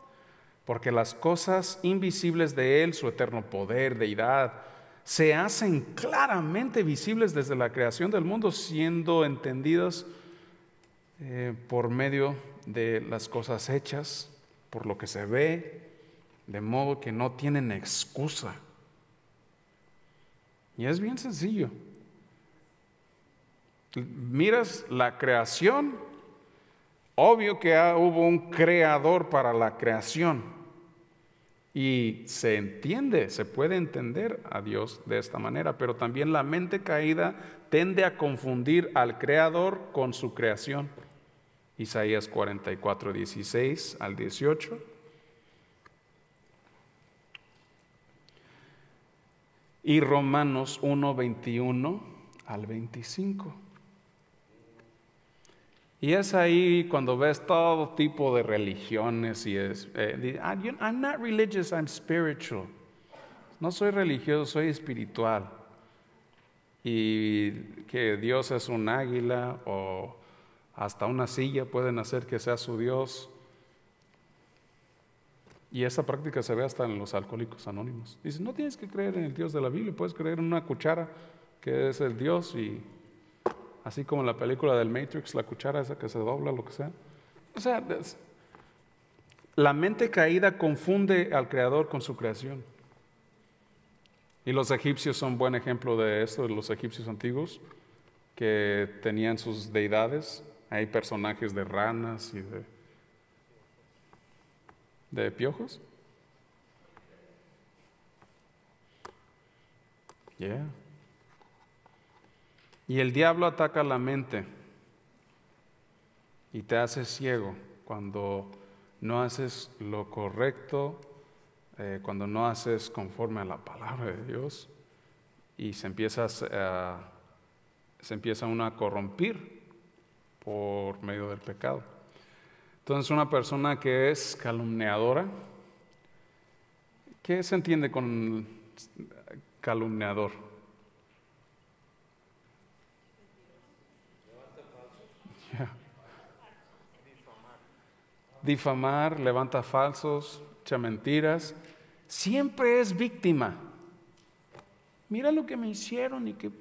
Porque las cosas invisibles de Él, su eterno poder, deidad, se hacen claramente visibles desde la creación del mundo, siendo entendidas por medio de las cosas hechas, por lo que se ve, de modo que no tienen excusa. Y es bien sencillo. Miras la creación, obvio que hubo un creador para la creación. Y se entiende, se puede entender a Dios de esta manera, pero también la mente caída tiende a confundir al creador con su creación. Isaías 44:16-18. Y Romanos 1:21-25. Y es ahí cuando ves todo tipo de religiones y I'm not religious, I'm spiritual. No soy religioso, soy espiritual. Y que Dios es un águila o hasta una silla pueden hacer que sea su Dios. Y esa práctica se ve hasta en los alcohólicos anónimos. Dicen, no tienes que creer en el Dios de la Biblia, puedes creer en una cuchara que es el Dios, y así como en la película del Matrix, la cuchara esa que se dobla, lo que sea. O sea, la mente caída confunde al Creador con su creación. Y los egipcios son buen ejemplo de esto, los egipcios antiguos, que tenían sus deidades. Hay personajes de ranas y de piojos. Yeah. Y el diablo ataca la mente y te hace ciego cuando no haces lo correcto, cuando no haces conforme a la palabra de Dios, y se empieza uno a corrompir por medio del pecado. Entonces, una persona que es calumniadora, ¿qué se entiende con calumniador? Yeah. Difamar, levanta falsos, echa mentiras, siempre es víctima. Mira lo que me hicieron y que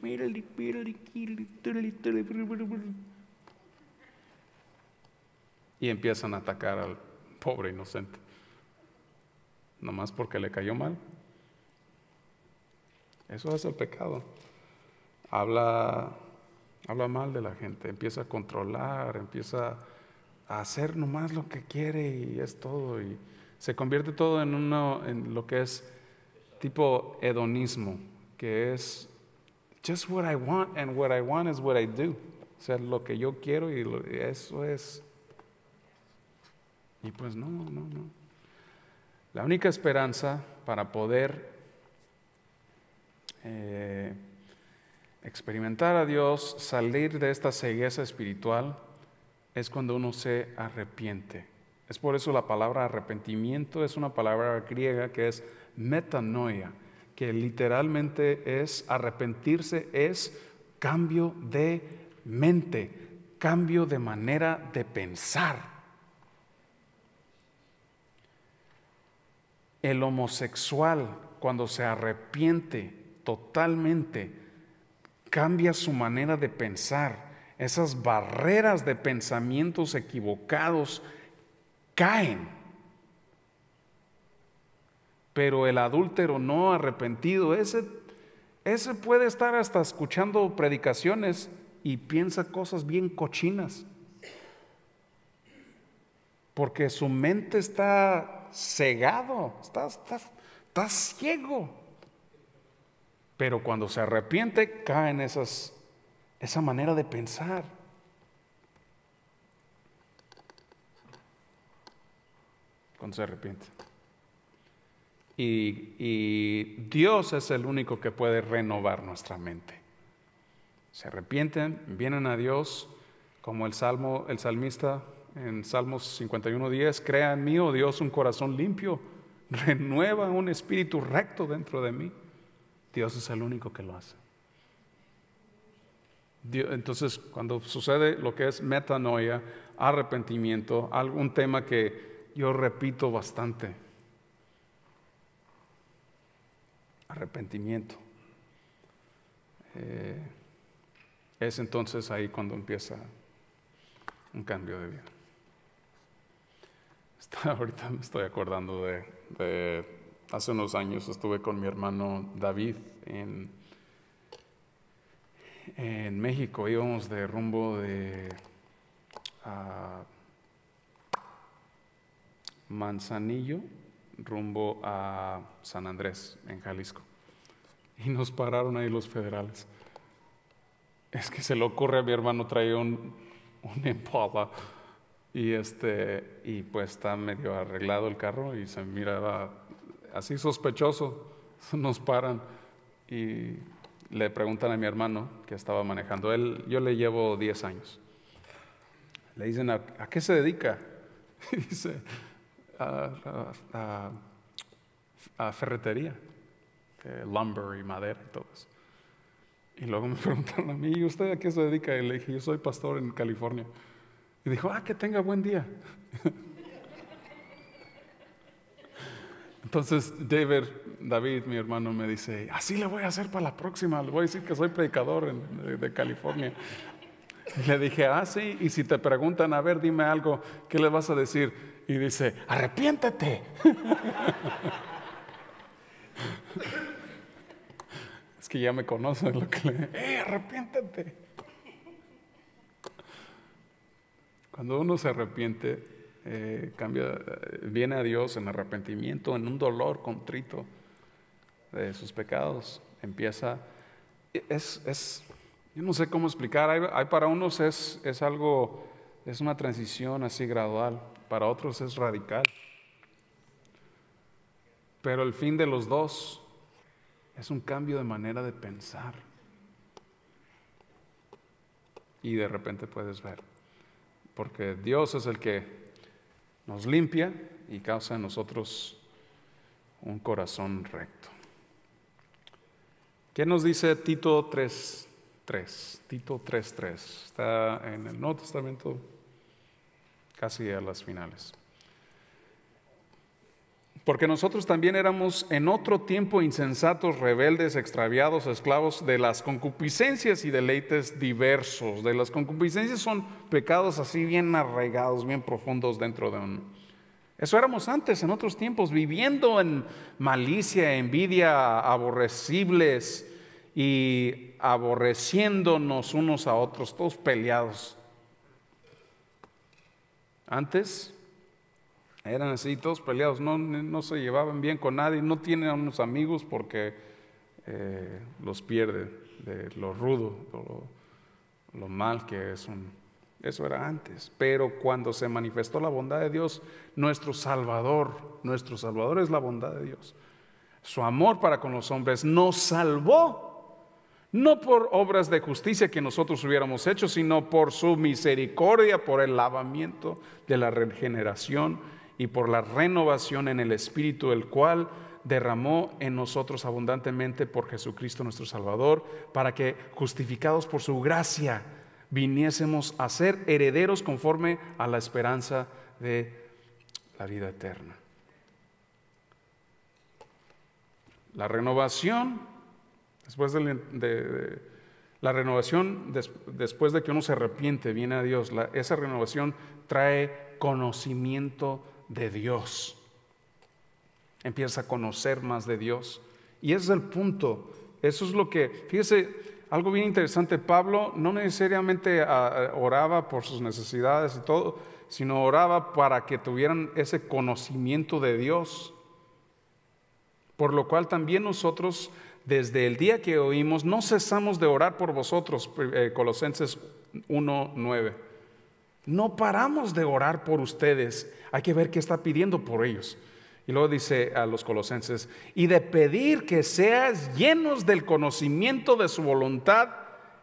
y empiezan a atacar al pobre inocente, nomás porque le cayó mal. Eso es el pecado. Habla mal de la gente, empieza a controlar, empieza a hacer nomás lo que quiere y es todo, y se convierte todo en lo que es tipo hedonismo, que es just what I want, and what I want is what I do. O sea, lo que yo quiero y eso es. Y pues no. La única esperanza para poder experimentar a Dios, salir de esta cegueza espiritual, es cuando uno se arrepiente. Es por eso la palabra arrepentimiento es una palabra griega que es metanoia, que literalmente es arrepentirse, es cambio de mente, cambio de manera de pensar. El homosexual, cuando se arrepiente totalmente, cambia su manera de pensar. Esas barreras de pensamientos equivocados caen. Pero el adúltero no arrepentido, ese puede estar hasta escuchando predicaciones y piensa cosas bien cochinas. Porque su mente está cegado, está ciego. Pero cuando se arrepiente, cae en esa manera de pensar. Cuando se arrepiente. Y Dios es el único que puede renovar nuestra mente. Se arrepienten, vienen a Dios, como el salmista en Salmos 51:10, crea en mí, oh Dios, un corazón limpio, renueva un espíritu recto dentro de mí. Dios es el único que lo hace. Entonces, cuando sucede lo que es metanoia, arrepentimiento, algún tema que yo repito bastante, arrepentimiento, es entonces ahí cuando empieza un cambio de vida. Ahorita me estoy acordando de hace unos años estuve con mi hermano David en México. Íbamos de rumbo de Manzanillo rumbo a San Andrés en Jalisco, y nos pararon ahí los federales. Es que se le ocurre a mi hermano, traía un Impala y pues está medio arreglado el carro y se miraba así sospechoso. Nos paran y le preguntan a mi hermano que estaba manejando. Yo le llevo 10 años. Le dicen, ¿a qué se dedica? Y dice, a ferretería, lumber y madera y todo eso. Y luego me preguntaron a mí, ¿y usted a qué se dedica? Y le dije, yo soy pastor en California. Y dijo, que tenga buen día. Entonces David, mi hermano, me dice, así le voy a hacer para la próxima, le voy a decir que soy predicador de California. Y le dije, sí, y si te preguntan, a ver, dime algo, ¿qué le vas a decir? Y dice, arrepiéntete. Es que ya me conocen lo que le... arrepiéntete. Cuando uno se arrepiente, viene a Dios en arrepentimiento, en un dolor contrito de sus pecados. Empieza, yo no sé cómo explicar. Hay para unos es una transición así gradual, para otros es radical. Pero el fin de los dos es un cambio de manera de pensar. Y de repente puedes ver, porque Dios es el que nos limpia y causa en nosotros un corazón recto. ¿Qué nos dice Tito 3:3? Tito 3:3. Está en el Nuevo Testamento, casi a las finales. Porque nosotros también éramos en otro tiempo insensatos, rebeldes, extraviados, esclavos de las concupiscencias y deleites diversos. De las concupiscencias son pecados así bien arraigados, bien profundos dentro de uno. Eso éramos antes, en otros tiempos, viviendo en malicia, envidia, aborrecibles y aborreciéndonos unos a otros, todos peleados. Antes eran así, todos peleados, no se llevaban bien con nadie, no tienen a unos amigos porque los pierde de lo rudo, lo mal que es. Eso era antes. Pero cuando se manifestó la bondad de Dios, nuestro Salvador es la bondad de Dios. Su amor para con los hombres nos salvó, no por obras de justicia que nosotros hubiéramos hecho, sino por su misericordia, por el lavamiento de la regeneración y por la renovación en el Espíritu, el cual derramó en nosotros abundantemente por Jesucristo nuestro Salvador, para que, justificados por su gracia, viniésemos a ser herederos conforme a la esperanza de la vida eterna. La renovación, después después de que uno se arrepiente, viene a Dios. Esa renovación trae conocimiento de Dios. empiezas a conocer más de Dios. Y ese es el punto. Eso es lo que, fíjese, algo bien interesante, Pablo no necesariamente oraba por sus necesidades y todo, sino oraba para que tuvieran ese conocimiento de Dios. Por lo cual también nosotros, desde el día que oímos, no cesamos de orar por vosotros, Colosenses 1:9. No paramos de orar por ustedes. Hay que ver qué está pidiendo por ellos. Y luego dice a los colosenses, y de pedir que seas llenos del conocimiento de su voluntad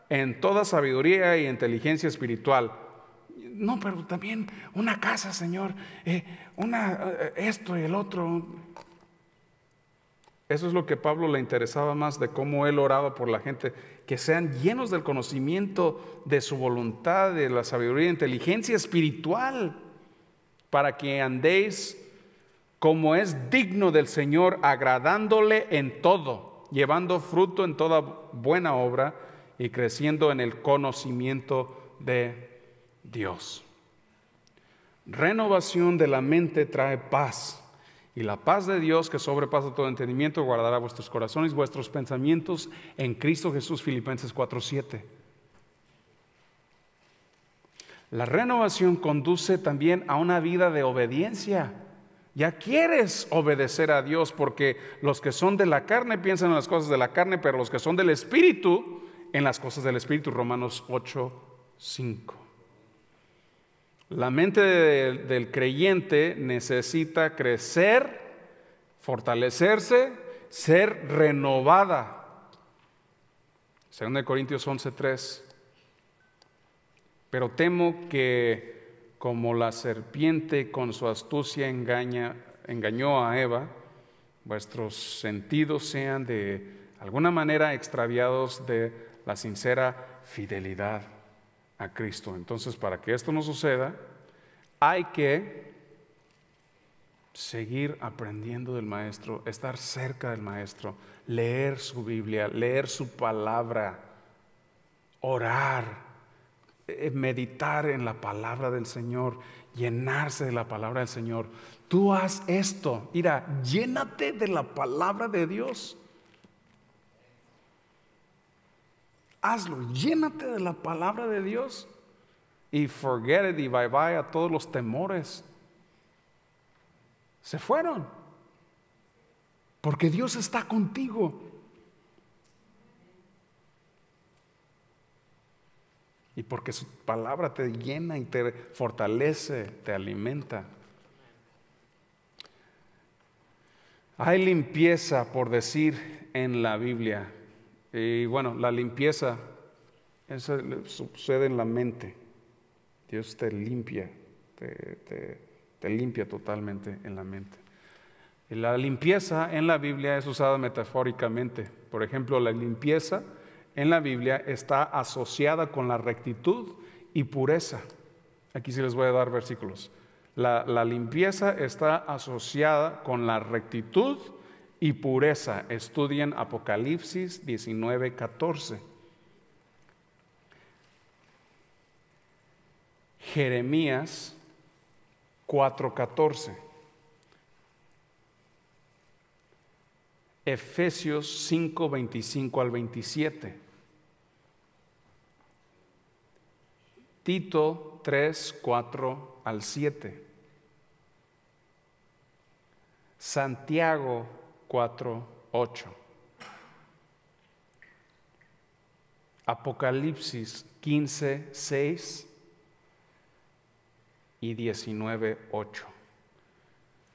en toda sabiduría y inteligencia espiritual. No, pero también una casa, Señor, esto y el otro. Eso es lo que a Pablo le interesaba más, de cómo él oraba por la gente, que sean llenos del conocimiento de su voluntad, de la sabiduría e inteligencia espiritual, para que andéis como es digno del Señor, agradándole en todo, llevando fruto en toda buena obra y creciendo en el conocimiento de Dios. Renovación de la mente trae paz. Y la paz de Dios, que sobrepasa todo entendimiento, guardará vuestros corazones y vuestros pensamientos en Cristo Jesús. Filipenses 4:7. La renovación conduce también a una vida de obediencia. Ya quieres obedecer a Dios, porque los que son de la carne piensan en las cosas de la carne, pero los que son del Espíritu, en las cosas del Espíritu. Romanos 8:5. La mente del creyente necesita crecer, fortalecerse, ser renovada. 2 Corintios 11:3. Pero temo que como la serpiente con su astucia engañó a Eva, vuestros sentidos sean de alguna manera extraviados de la sincera fidelidad a Cristo. Entonces, para que esto no suceda, hay que seguir aprendiendo del Maestro, estar cerca del Maestro, leer su Biblia, leer su palabra, orar, meditar en la palabra del Señor, llenarse de la palabra del Señor. Tú haz esto, mira, llénate de la palabra de Dios. Hazlo, llénate de la palabra de Dios y forget it y bye bye a todos los temores. Se fueron, porque Dios está contigo. Y porque su palabra te llena y te fortalece, te alimenta. Hay limpieza, por decir, en la Biblia. Y bueno, la limpieza, eso sucede en la mente. Dios te limpia, te limpia totalmente en la mente. Y la limpieza en la Biblia es usada metafóricamente. Por ejemplo, la limpieza en la Biblia está asociada con la rectitud y pureza. Aquí sí les voy a dar versículos. La limpieza está asociada con la rectitud y pureza. Estudien Apocalipsis 19:14. Jeremías 4:14. Efesios 5:25-27. Tito 3:4-7. Santiago 4:8. Apocalipsis 15:6 y 19:8.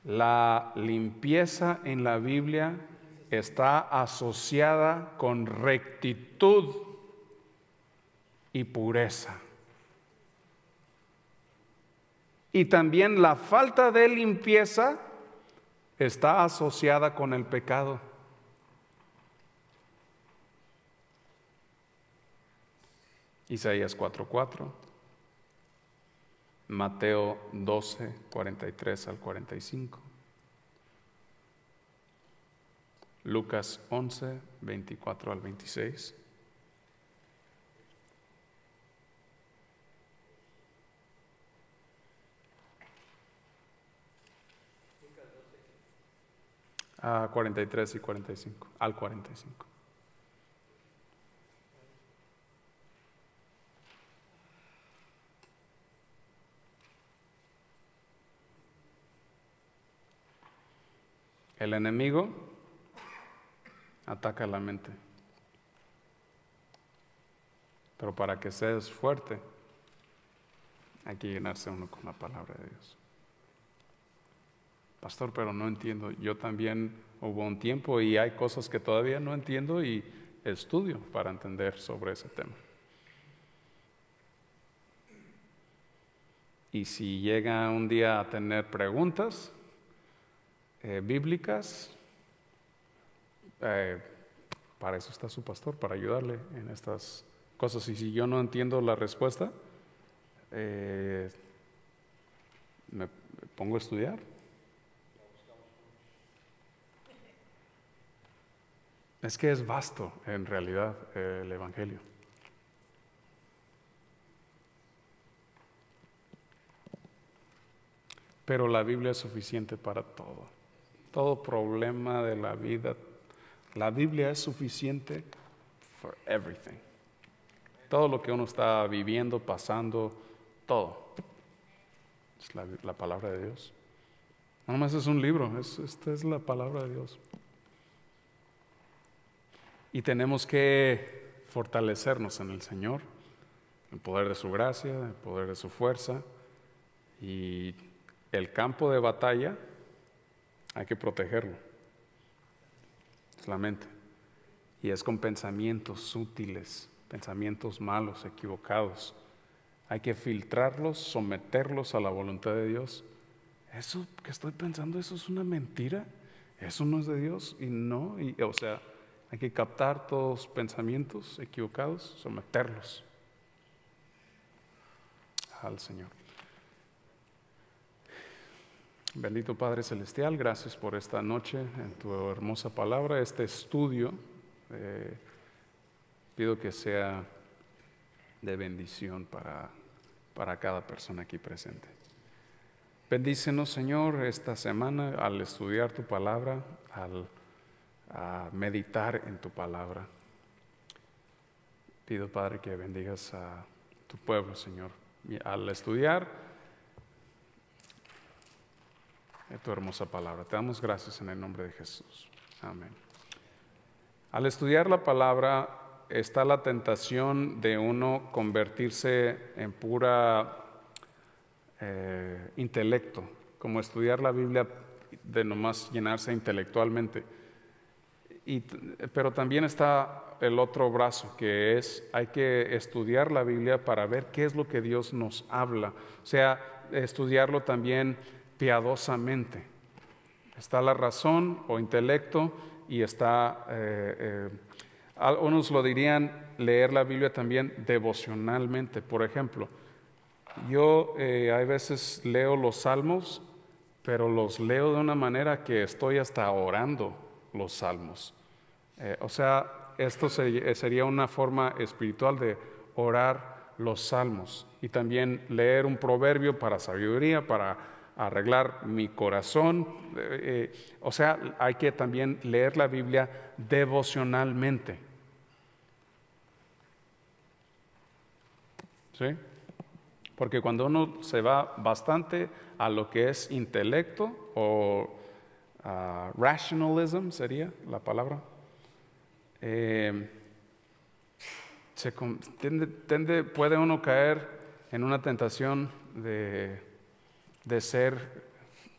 La limpieza en la Biblia está asociada con rectitud y pureza. Y también la falta de limpieza está asociada con el pecado. Isaías 4:4, Mateo 12:43-45, Lucas 11:24-26. A 43 y 45, al 45. El enemigo ataca la mente, pero para que seas fuerte hay que llenarse uno con la palabra de Dios. Pastor, pero no entiendo. Yo también hubo un tiempo y hay cosas que todavía no entiendo y estudio para entender sobre ese tema. Y si llega un día a tener preguntas bíblicas, para eso está su pastor, para ayudarle en estas cosas. Y si yo no entiendo la respuesta, me pongo a estudiar. Es que es vasto en realidad el Evangelio. Pero la Biblia es suficiente para todo. Todo problema de la vida, la Biblia es suficiente for everything. Todo lo que uno está viviendo, pasando, todo. Es la palabra de Dios. No nomás es un libro, esta es la palabra de Dios. Y tenemos que fortalecernos en el Señor, el poder de su gracia, el poder de su fuerza. Y el campo de batalla hay que protegerlo. Es la mente. Y es con pensamientos sutiles, pensamientos malos, equivocados. Hay que filtrarlos, someterlos a la voluntad de Dios. Eso que estoy pensando, eso es una mentira. Eso no es de Dios. O sea, hay que captar todos los pensamientos equivocados, someterlos al Señor. Bendito Padre Celestial, gracias por esta noche en tu hermosa palabra, este estudio. Pido que sea de bendición para cada persona aquí presente. Bendícenos, Señor, esta semana al estudiar tu palabra, a meditar en tu palabra. Pido, Padre, que bendigas a tu pueblo, Señor. Y al estudiar tu hermosa palabra, te damos gracias en el nombre de Jesús. Amén. Al estudiar la palabra está la tentación de uno convertirse en pura intelecto, como estudiar la Biblia de nomás llenarse intelectualmente. Pero también está el otro brazo, que es hay que estudiar la Biblia para ver qué es lo que Dios nos habla, o sea, estudiarlo también piadosamente. Está la razón o intelecto y está, algunos lo dirían, leer la Biblia también devocionalmente. Por ejemplo, yo hay veces leo los salmos, pero los leo de una manera que estoy hasta orando los salmos. O sea, esto sería una forma espiritual de orar los salmos y también leer un proverbio para sabiduría, para arreglar mi corazón. O sea, hay que también leer la Biblia devocionalmente. ¿Sí? Porque cuando uno se va bastante a lo que es intelecto o rationalism sería la palabra, puede uno caer en una tentación de ser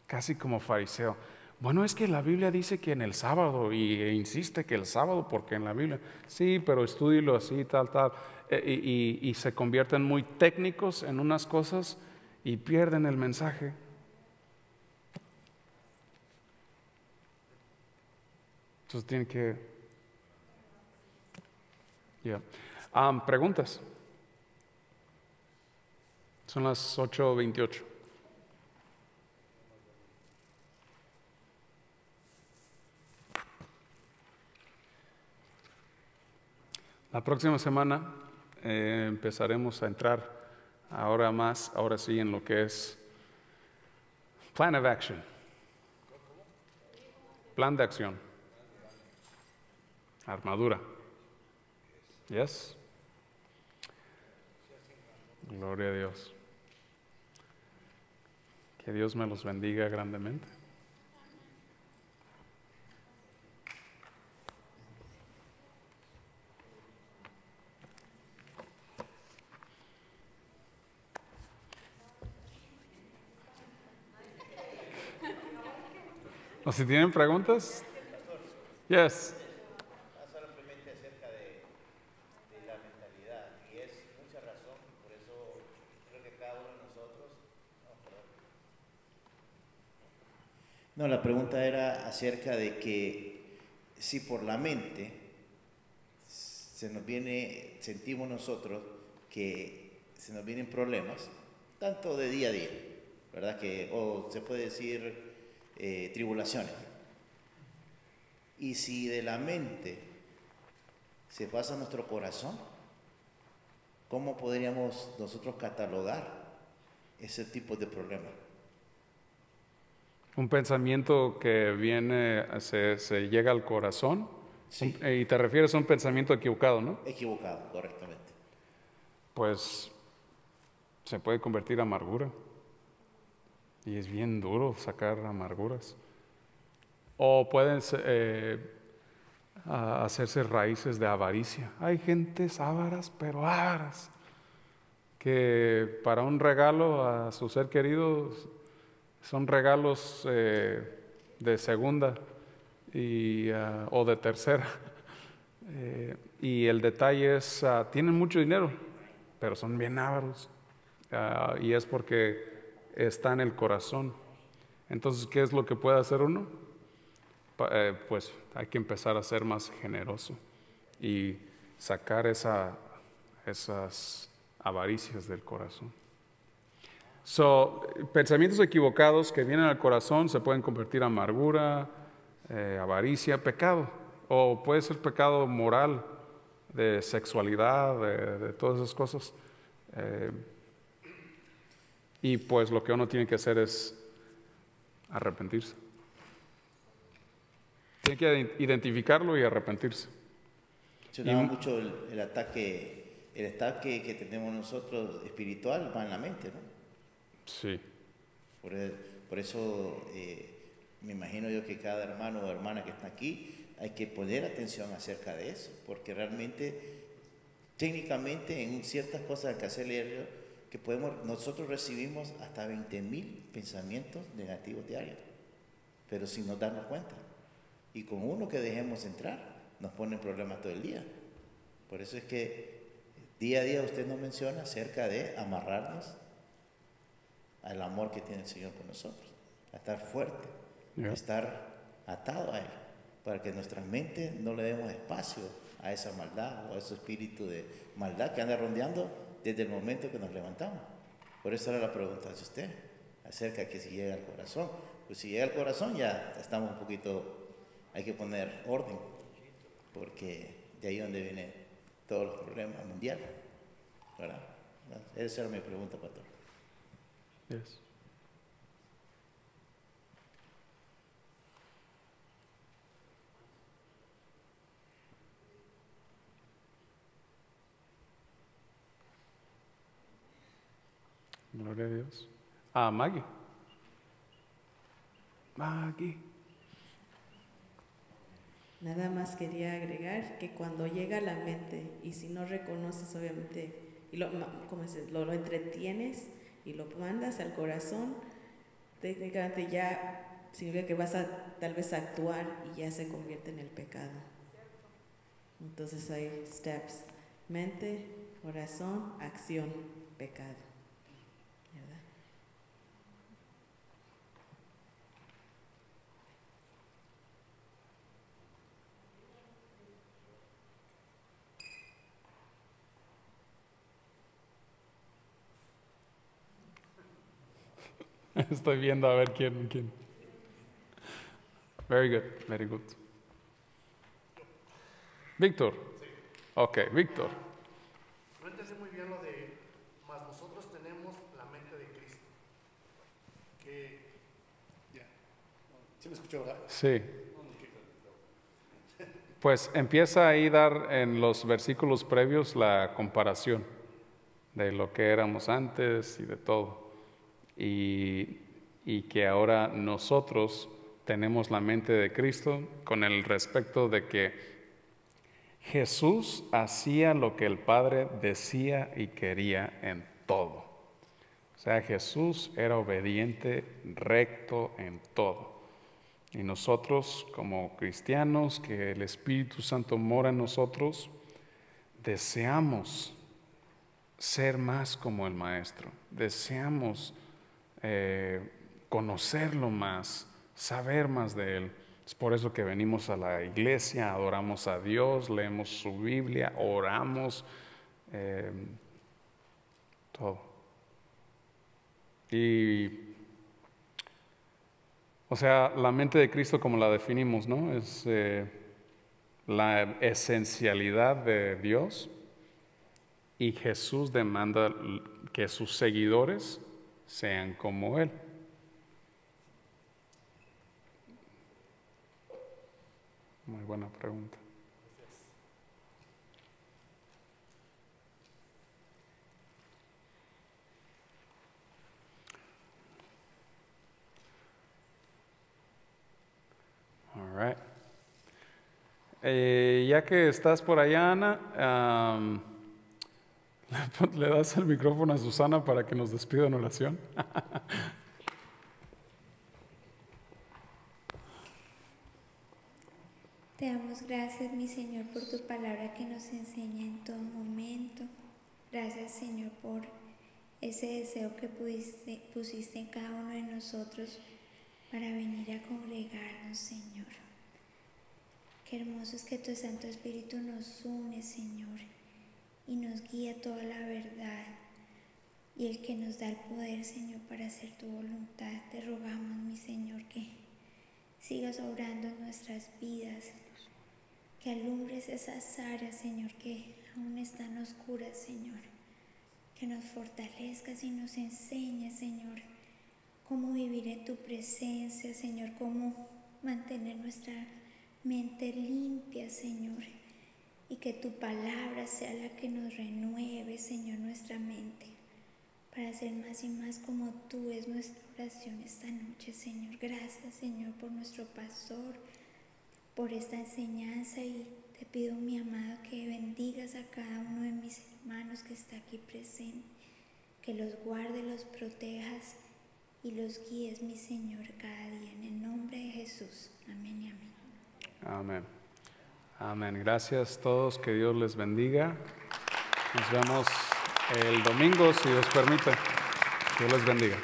casi como fariseo. Bueno, es que la Biblia dice que en el sábado, e insiste que el sábado, porque en la Biblia, sí, pero estúdielo así, tal, y se convierten muy técnicos en unas cosas y pierden el mensaje. Entonces tienen que... preguntas. Son las 8:28. La próxima semana empezaremos a entrar ahora sí en lo que es Plan of Action. plan de acción. Armadura. Yes. Gloria a Dios. Que Dios me los bendiga grandemente. ¿O si tienen preguntas? Yes.
Simplemente acerca de la mentalidad, y es mucha razón, por eso creo que cada uno de nosotros... No, la pregunta era acerca de que si por la mente sentimos nosotros que se nos vienen problemas, tanto de día a día, ¿verdad? O se puede decir tribulaciones. Y si de la mente se pasa a nuestro corazón, ¿cómo podríamos nosotros catalogar ese tipo de problemas?
Un pensamiento que viene, se llega al corazón.
Sí.
Y te refieres a un pensamiento equivocado, ¿no?
Equivocado, correctamente.
Pues se puede convertir en amargura. Y es bien duro sacar amarguras. O pueden hacerse raíces de avaricia. Hay gentes ávaras, pero ávaras, que para un regalo a su ser querido son regalos de segunda o de tercera. Y el detalle es, tienen mucho dinero, pero son bien ávaros. Y es porque está en el corazón. Entonces, ¿qué es lo que puede hacer uno? Pues hay que empezar a ser más generoso y sacar esas avaricias del corazón. Pensamientos equivocados que vienen al corazón se pueden convertir en amargura, avaricia, pecado, o puede ser pecado moral, de sexualidad, de todas esas cosas. Y pues lo que uno tiene que hacer es arrepentirse. Tiene que identificarlo y arrepentirse.
Mencionaba mucho el ataque que tenemos nosotros espiritual va en la mente, ¿no?
Sí.
Por eso me imagino yo que cada hermano o hermana que está aquí hay que poner atención acerca de eso, porque realmente, técnicamente, en ciertas cosas hay que hacerle que nosotros recibimos hasta 20,000 pensamientos negativos diarios, pero sin nos darnos cuenta. Y con uno que dejemos entrar, nos ponen problemas todo el día. Por eso es que día a día usted nos menciona acerca de amarrarnos al amor que tiene el Señor por nosotros, a estar fuerte, a estar atado a Él, para que nuestra mente no le demos espacio a esa maldad o a ese espíritu de maldad que anda rondeando desde el momento que nos levantamos. Por eso era la pregunta de usted, acerca de que si llega al corazón. Pues si llega al corazón ya estamos un poquito, hay que poner orden, porque de ahí es donde vienen todos los problemas mundiales, ¿verdad? Esa era mi pregunta, pastor.
Yes. Gloria a Dios. Maggie.
Nada más quería agregar que cuando llega a la mente y si no reconoces obviamente y lo entretienes y lo mandas al corazón, técnicamente ya significa que vas a tal vez actuar y ya se convierte en el pecado. Entonces hay steps: mente, corazón, acción, pecado. ¿Verdad?
Estoy viendo a ver quién. Very good, very good. Víctor. Ok, Víctor.
No entendí muy bien lo de, mas nosotros tenemos la mente de Cristo. Que, ¿sí me escuchó, verdad?
Sí. Pues empieza ahí a dar en los versículos previos la comparación de lo que éramos antes y de todo. Y que ahora nosotros tenemos la mente de Cristo con el respecto de que Jesús hacía lo que el Padre decía y quería en todo. O sea, Jesús era obediente, recto en todo. Y nosotros como cristianos, que el Espíritu Santo mora en nosotros, deseamos ser más como el Maestro. Deseamos conocerlo más, saber más de Él. Es por eso que venimos a la iglesia, adoramos a Dios, leemos su Biblia, oramos, todo. Y, o sea, la mente de Cristo como la definimos, ¿no? Es la esencialidad de Dios, y Jesús demanda que sus seguidores sean como Él. Muy buena pregunta. All right. Ya que estás por allá, Ana, ¿le das el micrófono a Susana para que nos despida en oración?
Te damos gracias, mi Señor, por tu palabra que nos enseña en todo momento. Gracias, Señor, por ese deseo que pusiste en cada uno de nosotros para venir a congregarnos, Señor. Qué hermoso es que tu Santo Espíritu nos une, Señor, y nos guía a toda la verdad, y el que nos da el poder, Señor, para hacer tu voluntad. Te rogamos, mi Señor, que sigas obrando en nuestras vidas, que alumbres esas áreas, Señor, que aún están oscuras, Señor, que nos fortalezcas y nos enseñes, Señor, cómo vivir en tu presencia, Señor, cómo mantener nuestra mente limpia, Señor, y que tu palabra sea la que nos renueve, Señor, nuestra mente, para ser más y más como tú. Es nuestra oración esta noche, Señor. Gracias, Señor, por nuestro pastor, por esta enseñanza, y te pido, mi amado, que bendigas a cada uno de mis hermanos que está aquí presente, que los guardes, los protejas y los guíes, mi Señor, cada día, en el nombre de Jesús. Amén y amén.
Amén. Amén. Gracias a todos, que Dios les bendiga. Nos vemos el domingo, si Dios permite. Dios les bendiga.